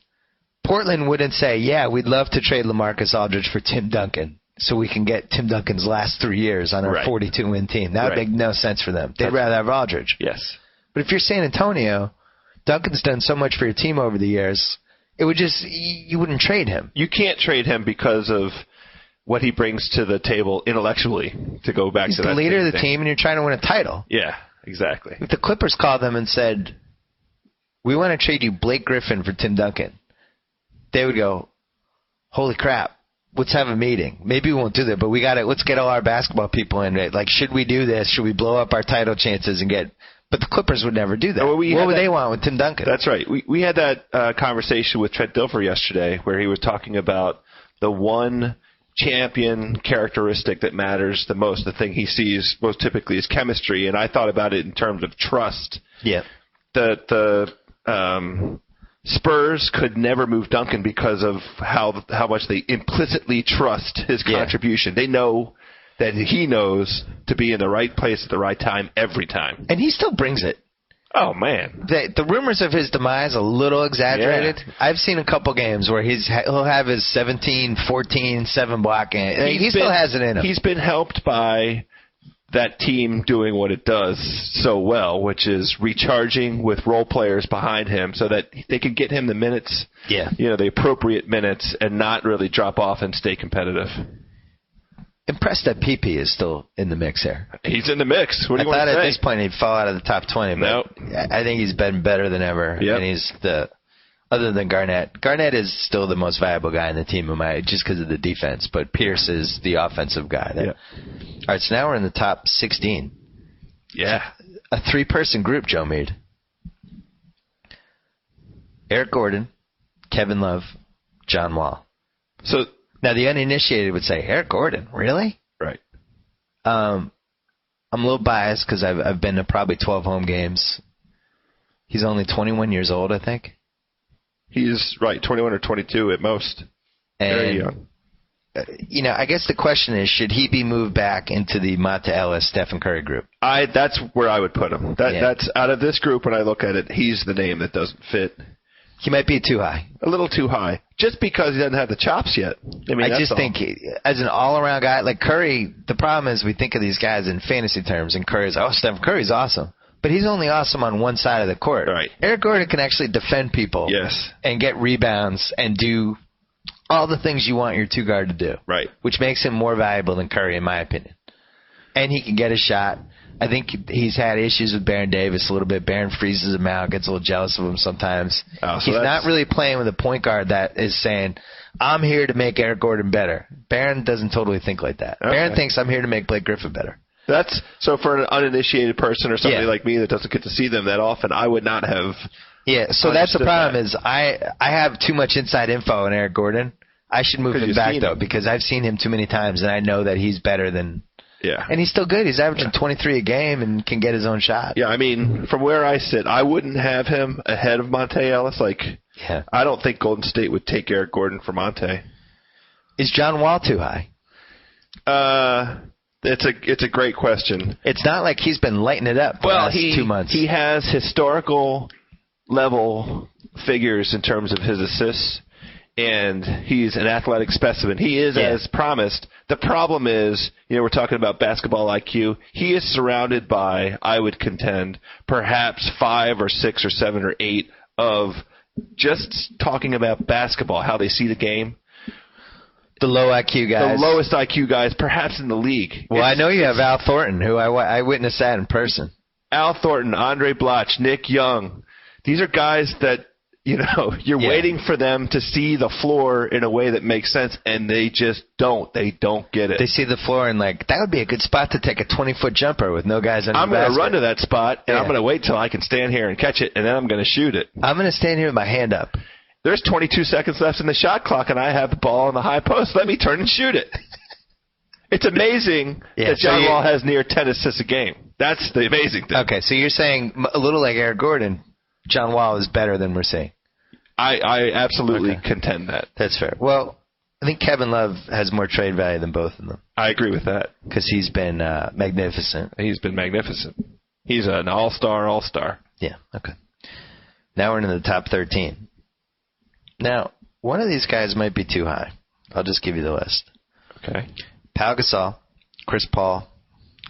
Portland wouldn't say, yeah, we'd love to trade Lamarcus Aldridge for Tim Duncan so we can get Tim Duncan's last 3 years on our 42-win team. That would make no sense for them. They'd rather have Aldridge. Yes. But if you're San Antonio, Duncan's done so much for your team over the years, it would just, you wouldn't trade him. You can't trade him because of what he brings to the table intellectually, to go back He's to the that leader of the thing. team, and you're trying to win a title. Yeah, exactly. If the Clippers called them and said, we want to trade you Blake Griffin for Tim Duncan, they would go, holy crap, let's have a meeting. Maybe we won't do that, but let's get all our basketball people in. Like, should we do this? Should we blow up our title chances and get... But the Clippers would never do that. Well, what would they want with Tim Duncan? That's right. We had that conversation with Trent Dilfer yesterday where he was talking about the one champion characteristic that matters the most, the thing he sees most typically is chemistry, and I thought about it in terms of trust. Yeah. The Spurs could never move Duncan because of how much they implicitly trust his contribution. They know that he knows to be in the right place at the right time every time. And he still brings it. Oh, man. The rumors of his demise a little exaggerated. Yeah. I've seen a couple games where he'll have his 17, 14, 7 block game. He still has it in him. He's been helped by that team doing what it does so well, which is recharging with role players behind him so that they can get him the minutes, the appropriate minutes, and not really drop off and stay competitive. Impressed that PP is still in the mix here. He's in the mix. What do you want to say? I thought at this point he'd fall out of the top 20, but I think he's been better than ever. Yep. And he's other than Garnett. Garnett is still the most valuable guy in the team, just because of the defense. But Pierce is the offensive guy. All right, so now we're in the top 16. Yeah. A 3-person group, Joe Mead. Eric Gordon, Kevin Love, John Wall. So now the uninitiated would say, Eric Gordon, really? Right. I'm a little biased because I've been to probably 12 home games. He's only 21 years old, I think. He's right, 21 or 22 at most. Very young. I guess the question is, should he be moved back into the Monta Ellis, Stephen Curry group? That's where I would put him. That's out of this group. When I look at it, he's the name that doesn't fit. He might be too high. A little too high. Just because he doesn't have the chops yet. I just think as an all-around guy, like Curry, the problem is we think of these guys in fantasy terms, and Curry's, Stephen Curry's awesome. But he's only awesome on one side of the court. Right. Eric Gordon can actually defend people. Yes. And get rebounds and do all the things you want your two guard to do. Right. Which makes him more valuable than Curry, in my opinion. And he can get a shot. I think he's had issues with Baron Davis a little bit. Baron freezes him out, gets a little jealous of him sometimes. He's not really playing with a point guard that is saying, I'm here to make Eric Gordon better. Baron doesn't totally think like that. Okay. Baron thinks I'm here to make Blake Griffin better. So for an uninitiated person or somebody like me that doesn't get to see them that often, I would not have. Yeah, so that's the problem is I have too much inside info on Eric Gordon. I should move him back, though, because I've seen him too many times, and I know that he's better than – And he's still good. He's averaging 23 a game and can get his own shot. Yeah, I mean, from where I sit, I wouldn't have him ahead of Monta Ellis. I don't think Golden State would take Eric Gordon for Monta. Is John Wall too high? It's a great question. It's not like he's been lighting it up the last 2 months. He has historical level figures in terms of his assists, and he's an athletic specimen. He is as promised. The problem is, we're talking about basketball IQ. He is surrounded by, I would contend, perhaps 5 or 6 or 7 or 8 of just talking about basketball, how they see the game. The low IQ guys. The lowest IQ guys, perhaps in the league. Well, I know you have Al Thornton, who I witnessed that in person. Al Thornton, Andre Bloch, Nick Young. These are guys that, you're waiting for them to see the floor in a way that makes sense, and they just don't. They don't get it. They see the floor and that would be a good spot to take a 20-foot jumper with no guys on the basket. I'm going to run to that spot, and I'm going to wait till I can stand here and catch it, and then I'm going to shoot it. I'm going to stand here with my hand up. There's 22 seconds left in the shot clock, and I have the ball in the high post. Let me turn and shoot it. It's amazing that John Wall has near 10 assists a game. That's the amazing thing. Okay, so you're saying a little like Eric Gordon, John Wall is better than we're saying. I absolutely contend that. That's fair. Well, I think Kevin Love has more trade value than both of them. I agree with that. Because he's been magnificent. He's been magnificent. He's an all-star. Yeah, okay. Now we're into the top 13. Now, one of these guys might be too high. I'll just give you the list. Okay. Pau Gasol, Chris Paul,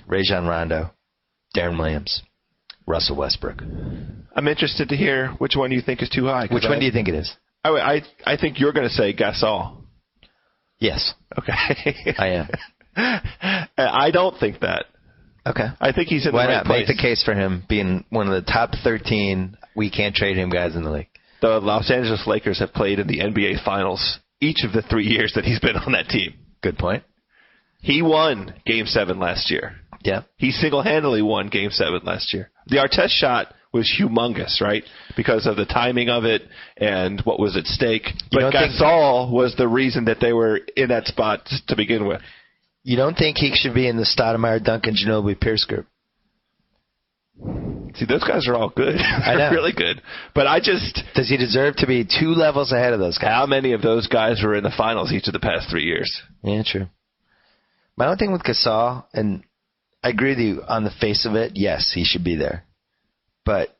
Rajon Rondo, Darren Williams, Russell Westbrook. I'm interested to hear which one you think is too high. Which one do you think it is? I think you're going to say Gasol. Yes. Okay. I am. I don't think that. Okay. I think he's in Why the right not place. make the case for him being one of the top 13 we can't trade him guys in the league? The Los Angeles Lakers have played in the NBA Finals each of the 3 years that he's been on that team. Good point. He won Game 7 last year. Yeah. He single-handedly won Game 7 last year. The Artest shot was humongous, right? Because of the timing of it and what was at stake. But Gasol was the reason that they were in that spot to begin with. You don't think he should be in the Stoudemire, Duncan, Ginobili, Pierce group? See, those guys are all good. I know. Really good. But Does he deserve to be 2 levels ahead of those guys? How many of those guys were in the finals each of the past 3 years? Yeah, true. My own thing with Gasol, and I agree with you on the face of it, yes, he should be there. But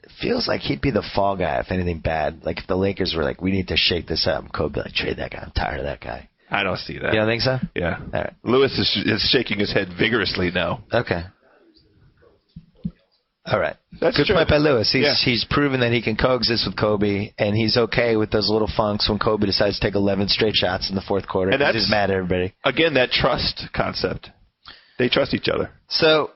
it feels like he'd be the fall guy if anything bad. Like if the Lakers were like, we need to shake this up, and Kobe would be like, trade that guy. I'm tired of that guy. I don't see that. You don't think so? Yeah. All right. Lewis is shaking his head vigorously now. Okay. All right. That's good true. point by Lewis. Yeah. He's proven that he can coexist with Kobe, and he's okay with those little funks when Kobe decides to take 11 straight shots in the fourth quarter. And that's he's mad at everybody. Again, that trust concept. They trust each other. So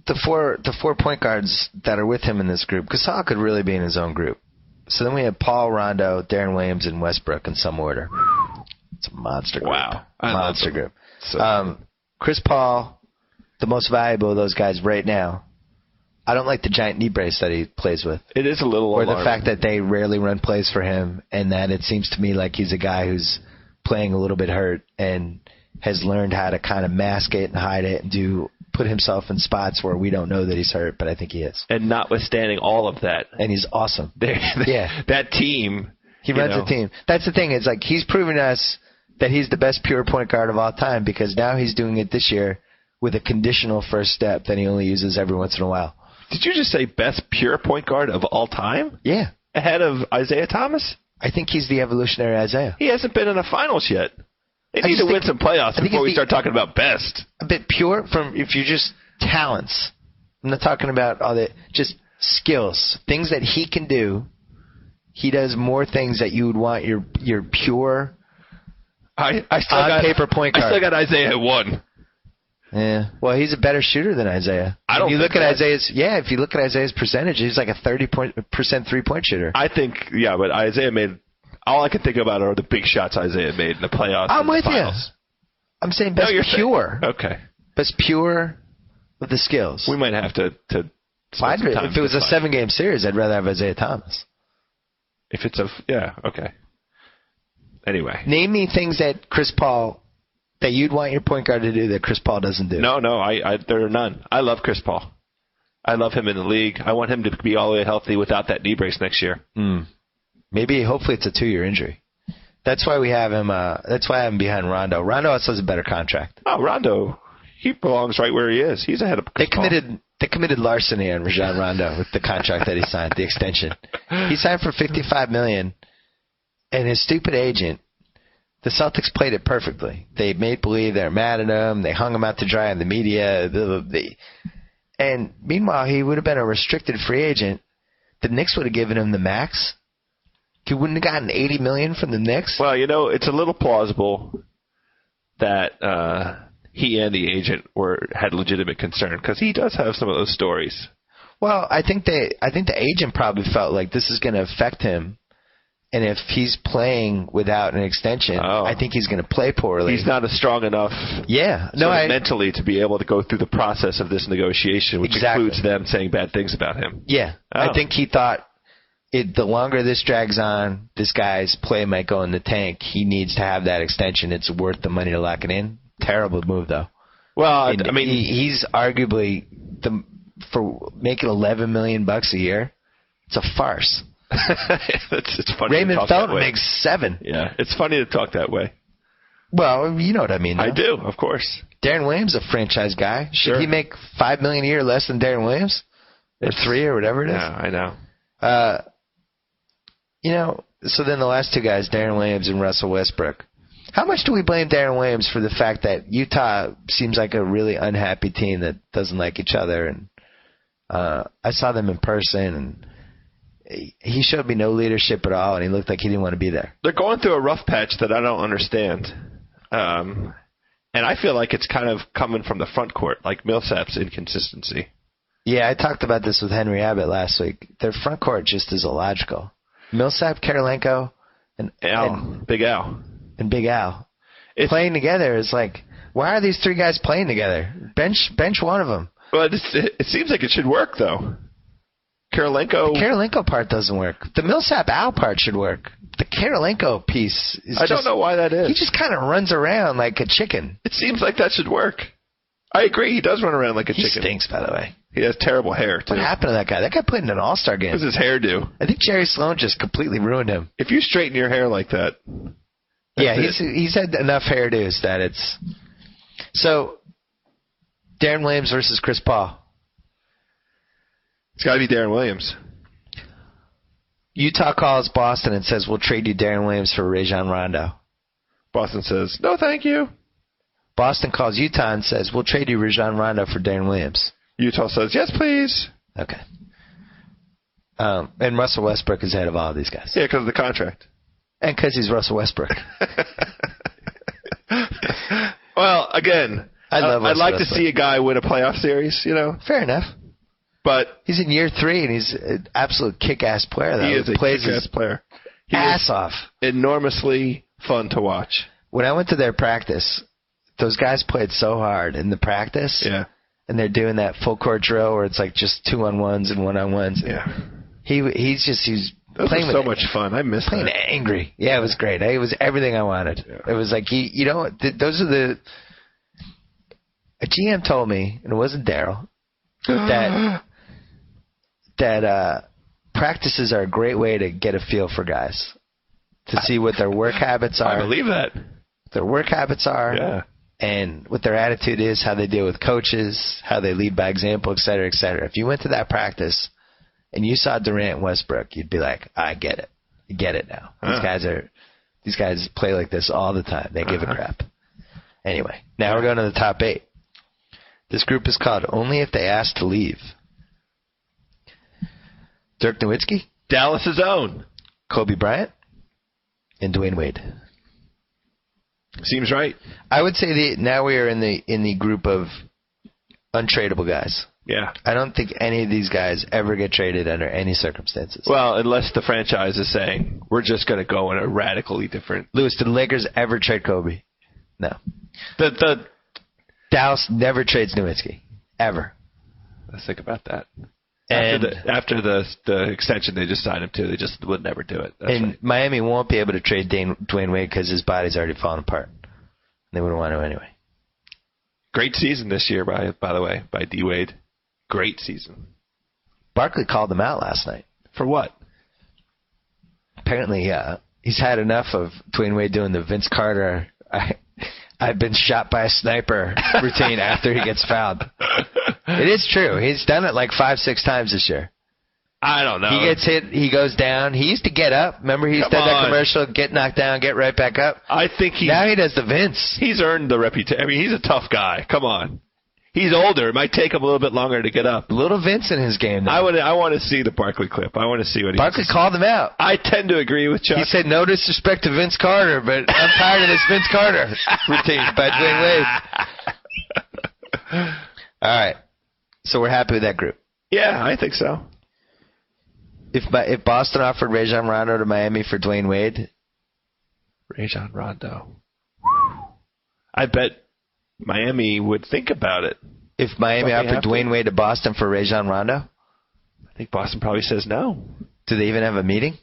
the four point guards that are with him in this group, Gasol could really be in his own group. So then we have Paul, Rondo, Darren Williams, and Westbrook in some order. It's a monster group. Wow. Monster group. So, Chris Paul, the most valuable of those guys right now. I don't like the giant knee brace that he plays with. it is a little Or alarming. the fact that they rarely run plays for him, and that it seems to me like he's a guy who's playing a little bit hurt and has learned how to kind of mask it and hide it and put himself in spots where we don't know that he's hurt, but I think he is. And notwithstanding all of that, And he's awesome. yeah, that team. He runs a team. That's the thing. It's like he's proven to us that he's the best pure point guard of all time because now he's doing it this year with a conditional first step that he only uses every once in a while. Did you just say best pure point guard of all time? Yeah. Ahead of Isaiah Thomas? I think he's the evolutionary Isaiah. He hasn't been in a finals yet. They need to win some playoffs before we start talking about best. A bit pure if you're just talents. I'm not talking about all the just skills, things that he can do. He does more things that you would want your pure paper point guard. I still got Isaiah at 1. Yeah. Well, he's a better shooter than Isaiah. If you look at Isaiah's percentage, he's like a 30% 3-point shooter. I think, but Isaiah made all I can think about are the big shots Isaiah made in the playoffs. I'm with you. I'm saying best pure. Okay. Best pure with the skills. We might have to if it was a 7-game series, I'd rather have Isaiah Thomas. If it's okay. Anyway. Name me things that Chris Paul, that you'd want your point guard to do that Chris Paul doesn't do. No, there are none. I love Chris Paul. I love him in the league. I want him to be all the way healthy without that knee brace next year. Maybe, hopefully it's a 2-year injury. That's why we have him. That's why I have him behind Rondo. Rondo also has a better contract. Oh, Rondo, he belongs right where he is. He's ahead of Chris Paul. They committed larceny on Rajon Rondo with the contract that he signed, the extension. He signed for $55 million, and his stupid agent. The Celtics played it perfectly. They made believe they're mad at him. They hung him out to dry in the media. And meanwhile, he would have been a restricted free agent. The Knicks would have given him the max. He wouldn't have gotten $80 million from the Knicks. Well, it's a little plausible that he and the agent had legitimate concern because he does have some of those stories. Well, I think the agent probably felt like this is going to affect him. And if he's playing without an extension, I think he's going to play poorly. He's not a strong enough mentally to be able to go through the process of this negotiation, which includes them saying bad things about him. Yeah. I think he thought the longer this drags on, this guy's play might go in the tank. He needs to have that extension. It's worth the money to lock it in. Terrible move, though. Well, he's arguably for making $11 million a year. It's a farce. it's funny. Raymond Felton makes $7. Yeah, it's funny to talk that way. Well, you know what I mean. Though. I do, of course. Darren Williams, a franchise guy. Sure. Should he make $5 million a year less than Darren Williams, or $3 or whatever it is? Yeah, I know. So then the last two guys, Darren Williams and Russell Westbrook. How much do we blame Darren Williams for the fact that Utah seems like a really unhappy team that doesn't like each other? And I saw them in person, and he showed me no leadership at all, and he looked like he didn't want to be there. They're going through a rough patch that I don't understand. And I feel like it's kind of coming from the front court, like Millsap's inconsistency. Yeah, I talked about this with Henry Abbott last week. Their front court just is illogical. Millsap, Karolinko, and Big Al. And Big Al. Playing together is like, why are these three guys playing together? Bench one of them. Well, it seems like it should work, though. The Karolinko part doesn't work. The Millsap Al part should work. The Karolinko piece is I don't know why that is. He just kind of runs around like a chicken. It seems like that should work. I agree. He does run around like a chicken. He stinks, by the way. He has terrible hair, too. What happened to that guy? That guy played in an all-star game. What does his hair do? I think Jerry Sloan just completely ruined him. If you straighten your hair like that. Yeah, he's had enough hairdos that it's... So, Darren Williams versus Chris Paul. It's got to be Darren Williams. Utah calls Boston and says, we'll trade you Darren Williams for Rajon Rondo. Boston says, no, thank you. Boston calls Utah and says, we'll trade you Rajon Rondo for Darren Williams. Utah says, yes, please. Okay. And Russell Westbrook is ahead of all of these guys. Yeah, because of the contract. And because he's Russell Westbrook. Well, again, I'd like to see a guy win a playoff series, Fair enough. But he's in year 3, and he's an absolute kick-ass player. He is a kick-ass player. Ass off. Enormously fun to watch. When I went to their practice, those guys played so hard in the practice. Yeah. And they're doing that full court drill where it's like just 2-on-1s and 1-on-1s. Yeah. He's Those playing were so much fun. I missed playing that. Angry. Yeah, it was great. It was everything I wanted. Yeah. It was like those are a GM told me, and it wasn't Daryl, that practices are a great way to get a feel for guys, to see what their work habits are. I believe that. Their work habits are. Yeah. And what their attitude is, how they deal with coaches, how they lead by example, et cetera, et cetera. If you went to that practice and you saw Durant and Westbrook, you'd be like, I get it. I get it now. These guys play like this all the time. They give a crap. Anyway, now we're going to the top 8. This group is called Only If They Ask to Leave. Dirk Nowitzki, Dallas's own Kobe Bryant, and Dwayne Wade. Seems right. I would say now we are in the group of untradeable guys. Yeah. I don't think any of these guys ever get traded under any circumstances. Well, unless the franchise is saying, we're just going to go in a radically different... Lewis, did the Lakers ever trade Kobe? No. The Dallas never trades Nowitzki. Ever. Let's think about that. And after the extension they just signed him to, they just would never do it. That's right. Miami won't be able to trade Dwayne Wade because his body's already fallen apart. They wouldn't want to anyway. Great season this year, by the way, by D. Wade. Great season. Barkley called him out last night. For what? Apparently, he's had enough of Dwayne Wade doing the Vince Carter, I've been shot by a sniper routine after he gets fouled. It is true. He's done it like 5-6 times this year. I don't know. He gets hit, he goes down. He used to get up. Remember he used to have that commercial, get knocked down, get right back up? I think now he does the Vince. He's earned the reputation. I mean, he's a tough guy. Come on. He's older. It might take him a little bit longer to get up. Little Vince in his game, though. I want to see the Barkley clip. I want to see what he Barkley called him out. I tend to agree with Chuck. He said, no disrespect to Vince Carter, but I'm tired of this Vince Carter routine by Dwayne Wade. All right. So we're happy with that group. Yeah, I think so. If Boston offered Rajon Rondo to Miami for Dwayne Wade. Rajon Rondo. I bet Miami would think about it. If Miami offered Dwayne Wade to Boston for Rajon Rondo? I think Boston probably says no. Do they even have a meeting?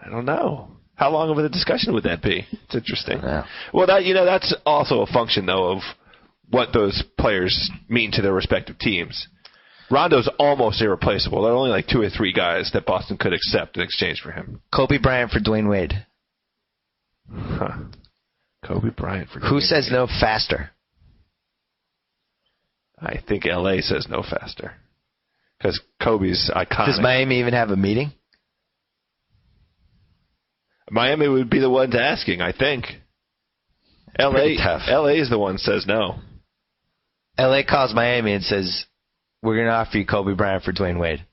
I don't know. How long of a discussion would that be? It's interesting. No. Well, that's also a function, though, of what those players mean to their respective teams. Rondo's almost irreplaceable. There are only like 2 or 3 guys that Boston could accept in exchange for him. Kobe Bryant for Dwayne Wade. Huh. Kobe Bryant for Dwayne Who says no faster? I think L.A. says no faster. Because Kobe's iconic. Does Miami even have a meeting? Miami would be the ones asking, I think. L.A. is the one that says no. L.A. calls Miami and says, we're going to offer you Kobe Bryant for Dwayne Wade.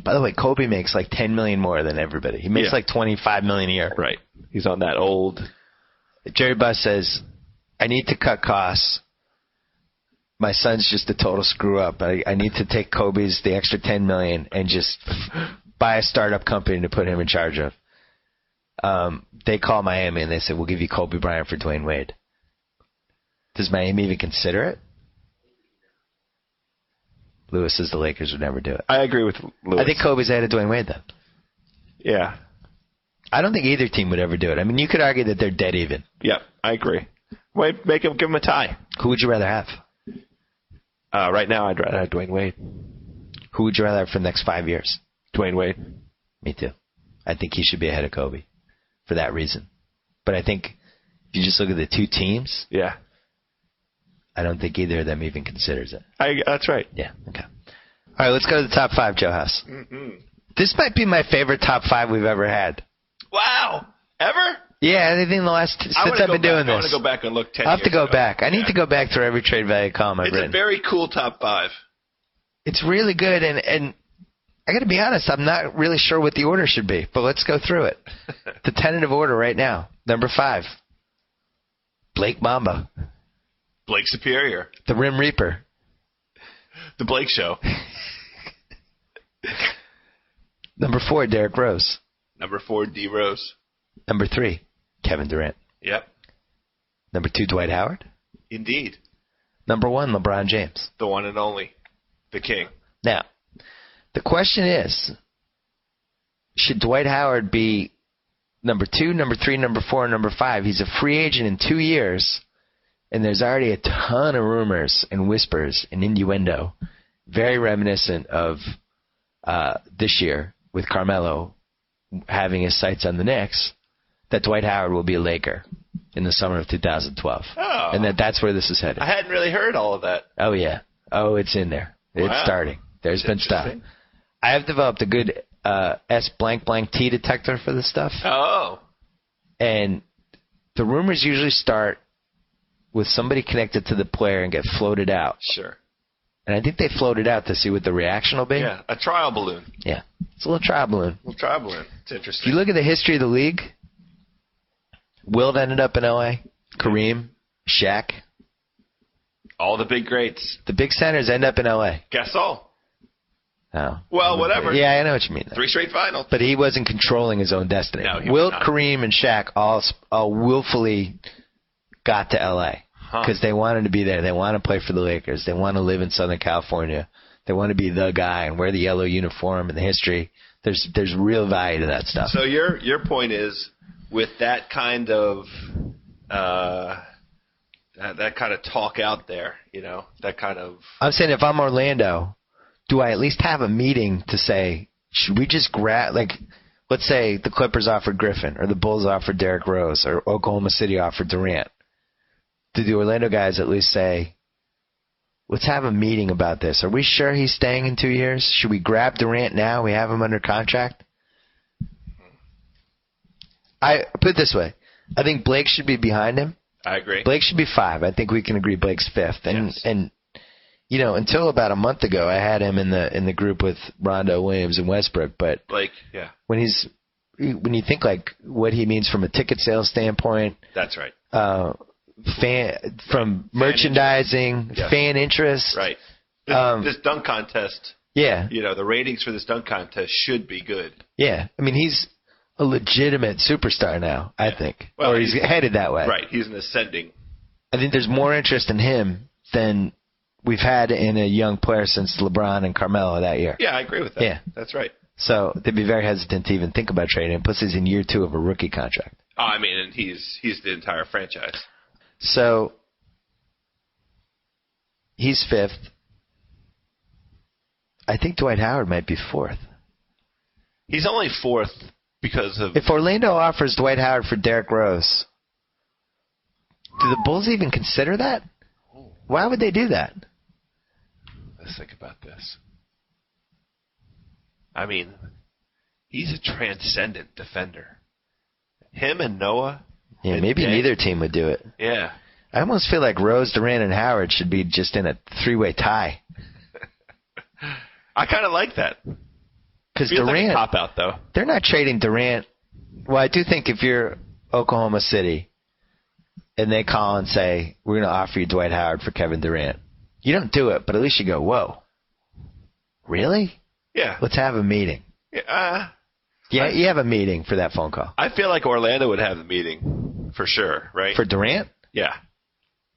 By the way, Kobe makes like $10 million more than everybody. He makes like $25 million a year. Right. He's on that old. Jerry Buss says, I need to cut costs. My son's just a total screw up. I need to take the extra $10 million and just buy a startup company to put him in charge of. They call Miami and they say, we'll give you Kobe Bryant for Dwayne Wade. Does Miami even consider it? Lewis says the Lakers would never do it. I agree with Lewis. I think Kobe's ahead of Dwayne Wade, though. Yeah. I don't think either team would ever do it. I mean, you could argue that they're dead even. Yeah, I agree. Wait, give him a tie. Who would you rather have? Right now, I'd rather have Dwayne Wade. Who would you rather have for the next 5 years? Dwayne Wade. Me too. I think he should be ahead of Kobe for that reason. But I think if you just look at the two teams, yeah, I don't think either of them even considers it. That's right. Yeah, okay. All right, let's go to the top 5, Joe House. Mm-hmm. This might be my favorite top 5 we've ever had. Wow. Ever? Yeah, anything since I've been doing this. I want to go back and look 10 years I'll have to go ago. back. I need to go back through every trade value column I've written. It's a very cool top 5. It's really good, and I got to be honest, I'm not really sure what the order should be, but let's go through it. The tentative order right now. Number 5, Blake Mamba. Blake Superior. The Rim Reaper. The Blake Show. Number 4, Derrick Rose. Number 4, D. Rose. Number 3, Kevin Durant. Yep. Number 2, Dwight Howard. Indeed. Number 1, LeBron James. The one and only. The king. Now, the question is, should Dwight Howard be number 2, number 3, number 4, and number 5? He's a free agent in 2 years, and there's already a ton of rumors and whispers and innuendo, very reminiscent of this year with Carmelo having his sights on the Knicks, that Dwight Howard will be a Laker in the summer of 2012. Oh. And that's where this is headed. I hadn't really heard all of that. Oh, yeah. Oh, it's in there. It's starting. There's been stuff. I have developed a good S blank blank T detector for this stuff. Oh. And the rumors usually start with somebody connected to the player and get floated out. Sure. And I think they floated out to see what the reaction will be. Yeah, a trial balloon. Yeah. It's a little trial balloon. It's interesting. If you look at the history of the league, Wilt ended up in L.A., Kareem, Shaq. All the big greats. The big centers end up in L.A. Gasol. Oh. Well, whatever. Yeah, I know what you mean. 3 straight finals. But he wasn't controlling his own destiny. No, he Wilt, was not. Kareem, and Shaq all willfully got to L.A. because they wanted to be there. They want to play for the Lakers. They want to live in Southern California. They want to be the guy and wear the yellow uniform and the history. There's real value to that stuff. So your point is, with that kind of that kind of talk out there, that kind of. I'm saying if I'm Orlando, do I at least have a meeting to say, should we just let's say the Clippers offered Griffin, or the Bulls offered Derrick Rose, or Oklahoma City offered Durant. Do the Orlando guys at least say, let's have a meeting about this? Are we sure he's staying in 2 years? Should we grab Durant now? We have him under contract? I put it this way. I think Blake should be behind him. I agree. Blake should be 5. I think we can agree Blake's 5th. And you know, until about a month ago, I had him in the group with Rondo, Williams, and Westbrook. But Blake, yeah. When you think like what he means from a ticket sales standpoint, that's right. From merchandising, fan interest, right? This dunk contest, yeah. You know, the ratings for this dunk contest should be good. Yeah, I mean he's a legitimate superstar now. I think, or he's headed that way. Right, he's an ascending. I think there's more interest in him than we've had in a young player since LeBron and Carmelo that year. Yeah, I agree with that. Yeah, that's right. So they'd be very hesitant to even think about trading him. Plus, he's in year 2 of a rookie contract. Oh, I mean, and he's the entire franchise. So he's 5th. I think Dwight Howard might be 4th. He's only 4th because of... If Orlando offers Dwight Howard for Derrick Rose, do the Bulls even consider that? Why would they do that? Let's think about this. I mean, he's a transcendent defender. Him and Noah... Yeah, maybe neither team would do it. Yeah. I almost feel like Rose, Durant, and Howard should be just in a 3-way tie. I kind of like that. Because Durant, like a cop-out, though. They're not trading Durant. Well, I do think if you're Oklahoma City and they call and say, we're going to offer you Dwight Howard for Kevin Durant, you don't do it, but at least you go, whoa. Really? Yeah. Let's have a meeting. Yeah. You have a meeting for that phone call. I feel like Orlando would have the meeting for sure, right? For Durant? Yeah.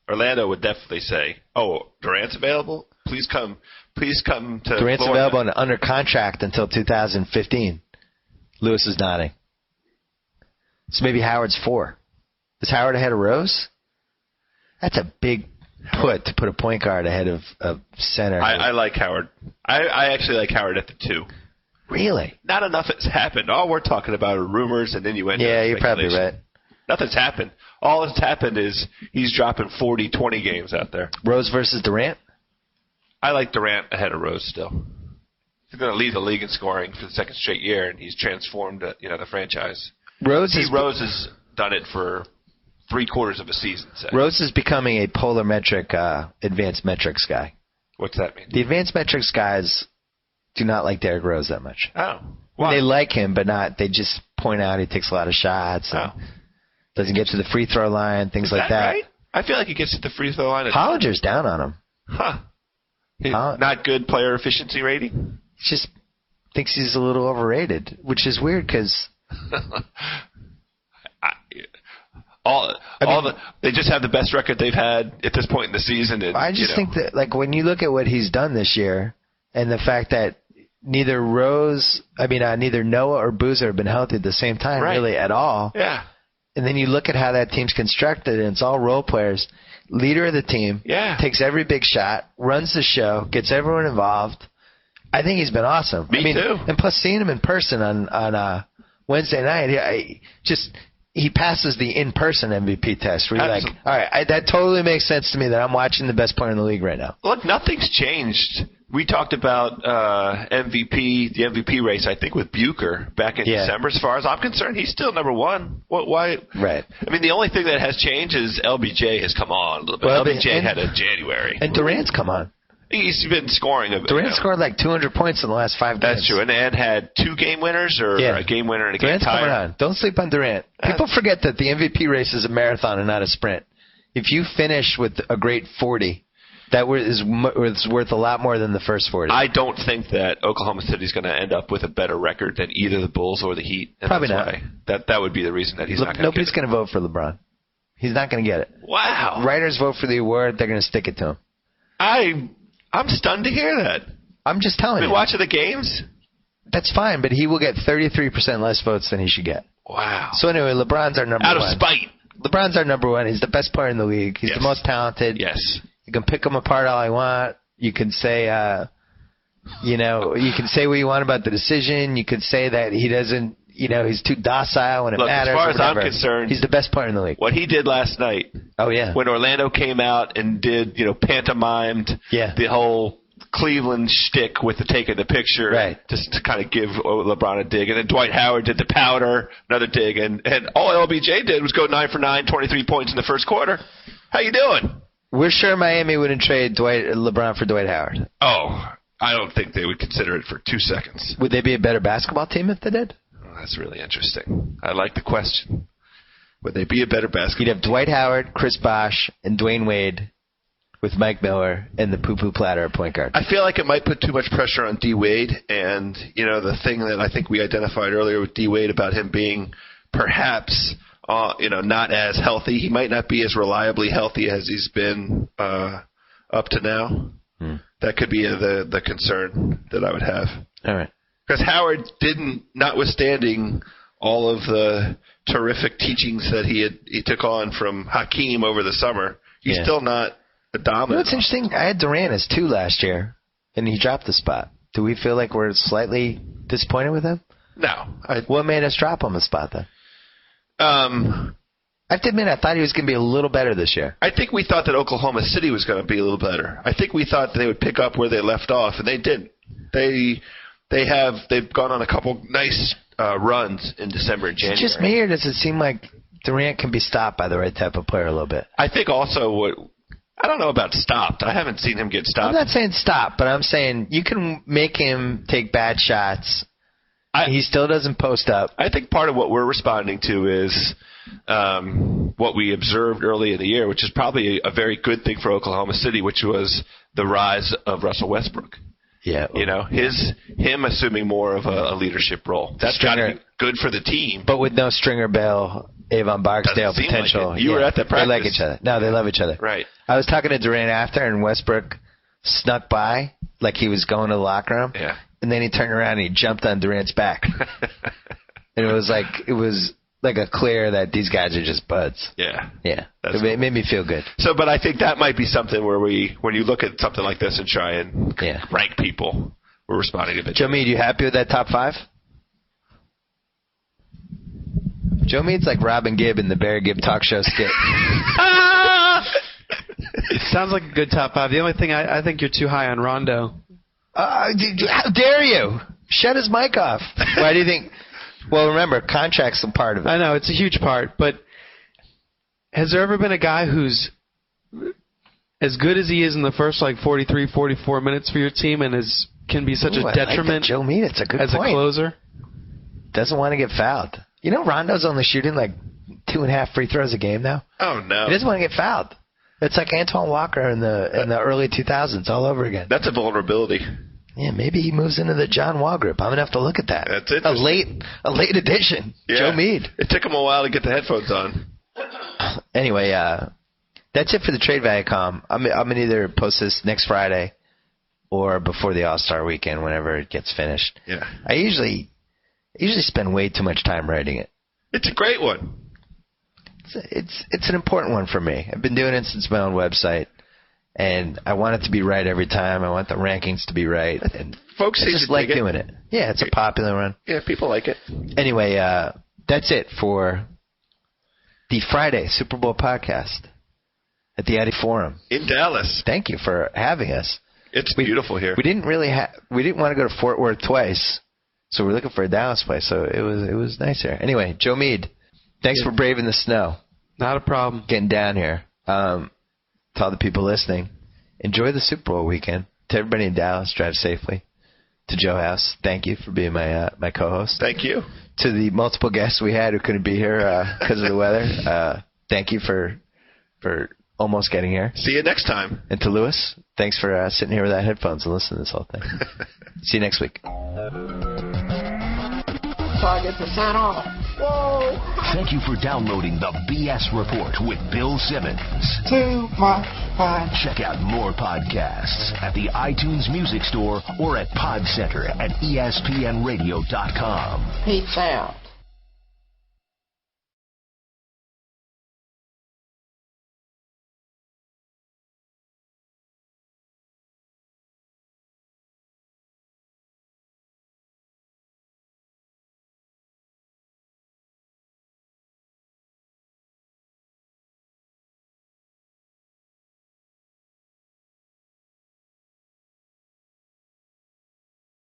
Orlando would definitely say, "Oh, Durant's available. Please come to Durant's Florida." Available and under contract until 2015. Lewis is nodding. So maybe Howard's 4. Is Howard ahead of Rose? That's a big to put a point guard ahead of center. I like Howard. I actually like Howard at the 2. Really? Not enough has happened. All we're talking about are rumors and innuendo. Yeah, you're probably right. Nothing's happened. All that's happened is he's dropping 40, 20 games out there. Rose versus Durant? I like Durant ahead of Rose still. He's going to lead the league in scoring for the second straight year, and he's transformed the franchise. Rose has done it for 3/4 of a season. Say. Rose is becoming a polar metric, advanced metrics guy. What's that mean? The advanced metrics guys do not like Derrick Rose that much. Oh. Why? They like him, but not. They just point out he takes a lot of shots. Doesn't get to the free throw line, things like that. Right? I feel like he gets to the free throw line. Hollinger's down on him. Huh. Not good player efficiency rating? He just thinks he's a little overrated, which is weird because... they just have the best record they've had at this point in the season. And, I just think that, like, when you look at what he's done this year and the fact that neither Noah or Boozer have been healthy at the same time really at all. Yeah. And then you look at how that team's constructed, and it's all role players. Leader of the team, takes every big shot, runs the show, gets everyone involved. I think he's been awesome. Me too. And plus seeing him in person on Wednesday night, he passes the in-person MVP test. Where you're like, all right, that totally makes sense to me that I'm watching the best player in the league right now. Look, nothing's changed. We talked about the MVP race, I think, with Bucher back in December. As far as I'm concerned, he's still number 1. Why? Right. I mean, the only thing that has changed is LBJ has come on a little bit. Well, LBJ had a January. And Durant's come on. He's been scoring. Durant scored like 200 points in the last 5 games. That's true. And Ed had 2 game winners or a game winner and a Durant's game tie. Coming on. Don't sleep on Durant. People forget that the MVP race is a marathon and not a sprint. If you finish with a great 40, that is worth a lot more than the first 40. I don't think that Oklahoma City is going to end up with a better record than either the Bulls or the Heat. Probably not. That would be the reason that he's not going to get it. Nobody's going to vote for LeBron. He's not going to get it. Wow. Writers vote for the award. They're going to stick it to him. I'm stunned to hear that. I'm just telling you. Watching the games? That's fine, but he will get 33% less votes than he should get. Wow. So anyway, LeBron's our number 1. Out of spite. LeBron's our number 1. He's the best player in the league. He's the most talented. Yes. You can pick him apart all I want. You can say, you can say what you want about the decision. You could say that he doesn't, he's too docile when it matters. As far as I'm whatever. concerned, he's the best player in the league. What he did last night. Oh yeah. When Orlando came out and did, pantomimed the whole Cleveland shtick with the taking the picture, right? Just to kind of give LeBron a dig, and then Dwight Howard did the powder, another dig, and all LBJ did was go 9 for 9, 23 points in the first quarter. How you doing? We're sure Miami wouldn't trade LeBron for Dwight Howard. Oh, I don't think they would consider it for 2 seconds. Would they be a better basketball team if they did? Oh, that's really interesting. I like the question. Would they be a better basketball? You'd have Dwight Howard, Chris Bosh, and Dwayne Wade with Mike Miller and the poo-poo platter at point guard. I feel like it might put too much pressure on D. Wade, and the thing that I think we identified earlier with D. Wade about him being perhaps not as healthy. He might not be as reliably healthy as he's been up to now. That could be the concern that I would have. All right. Because Howard didn't, notwithstanding all of the terrific teachings that he took on from Hakeem over the summer, he's still not a dominant. What's interesting, I had Durant as 2 last year, and he dropped the spot. Do we feel like we're slightly disappointed with him? No. What made us drop him a spot, then? I have to admit, I thought he was going to be a little better this year. I think we thought that Oklahoma City was going to be a little better. I think we thought they would pick up where they left off, and they didn't. They've gone on a couple nice runs in December and January. Is it just me, or does it seem like Durant can be stopped by the right type of player a little bit? I think also I don't know about stopped. I haven't seen him get stopped. I'm not saying stop, but I'm saying you can make him take bad shots. He still doesn't post up. I think part of what we're responding to is what we observed early in the year, which is probably a very good thing for Oklahoma City, which was the rise of Russell Westbrook. Yeah. Him assuming more of a leadership role. That's got to be good for the team. But with no Stringer Bell, Avon Barksdale potential. Like you were at that practice. They like each other. No, they love each other. Right. I was talking to Durant after, and Westbrook snuck by like he was going to the locker room. Yeah. And then he turned around and he jumped on Durant's back. And it was like a clear that these guys are just buds. Yeah. Yeah. It made me feel good. But I think that might be something where when you look at something like this and try and rank people, we're responding a bit. Joe Mead, you happy with that top 5? Joe Mead's like Robin Gibb in the Barry Gibb talk show skit. It sounds like a good top 5. The only thing I think you're too high on Rondo. How dare you? Shut his mic off. Why do you think? Well, remember, contract's a part of it. I know, it's a huge part, but has there ever been a guy who's as good as he is in the first 43, 44 minutes for your team and can be such a detriment Joe Mead, it's a good as point. A closer? Doesn't want to get fouled. Rondo's only shooting 2.5 free throws a game now. Oh, no. He doesn't want to get fouled. It's like Antoine Walker in the early 2000s all over again. That's a vulnerability. Yeah, maybe he moves into the John Wall group. I'm gonna have to look at that. That's it. A late addition. Yeah. Joe Mead. It took him a while to get the headphones on. Anyway, that's it for the trade value column. I'm gonna either post this next Friday or before the All-Star weekend, whenever it gets finished. Yeah. I usually spend way too much time writing it. It's a great one. It's an important one for me. I've been doing it since my own website. And I want it to be right every time. I want the rankings to be right. And folks I just like doing it. Yeah, it's a popular one. Yeah, people like it. Anyway, that's it for the Friday Super Bowl podcast at the Addy Forum in Dallas. Thank you for having us. It's beautiful here. We didn't want to go to Fort Worth twice, so we're looking for a Dallas place. So it was nice here. Anyway, Joe Mead, thanks for braving the snow. Not a problem. Getting down here. To all the people listening, enjoy the Super Bowl weekend. To everybody in Dallas, drive safely. To Joe House, thank you for being my co-host. Thank you. To the multiple guests we had who couldn't be here because of the weather, thank you for almost getting here. See you next time. And to Lewis, thanks for sitting here without headphones and listening to this whole thing. See you next week. So I get to sign off. Whoa! Thank you for downloading the BS Report with Bill Simmons. Too much fun. Check out more podcasts at the iTunes Music Store or at Pod Center at ESPNradio.com. Peace out.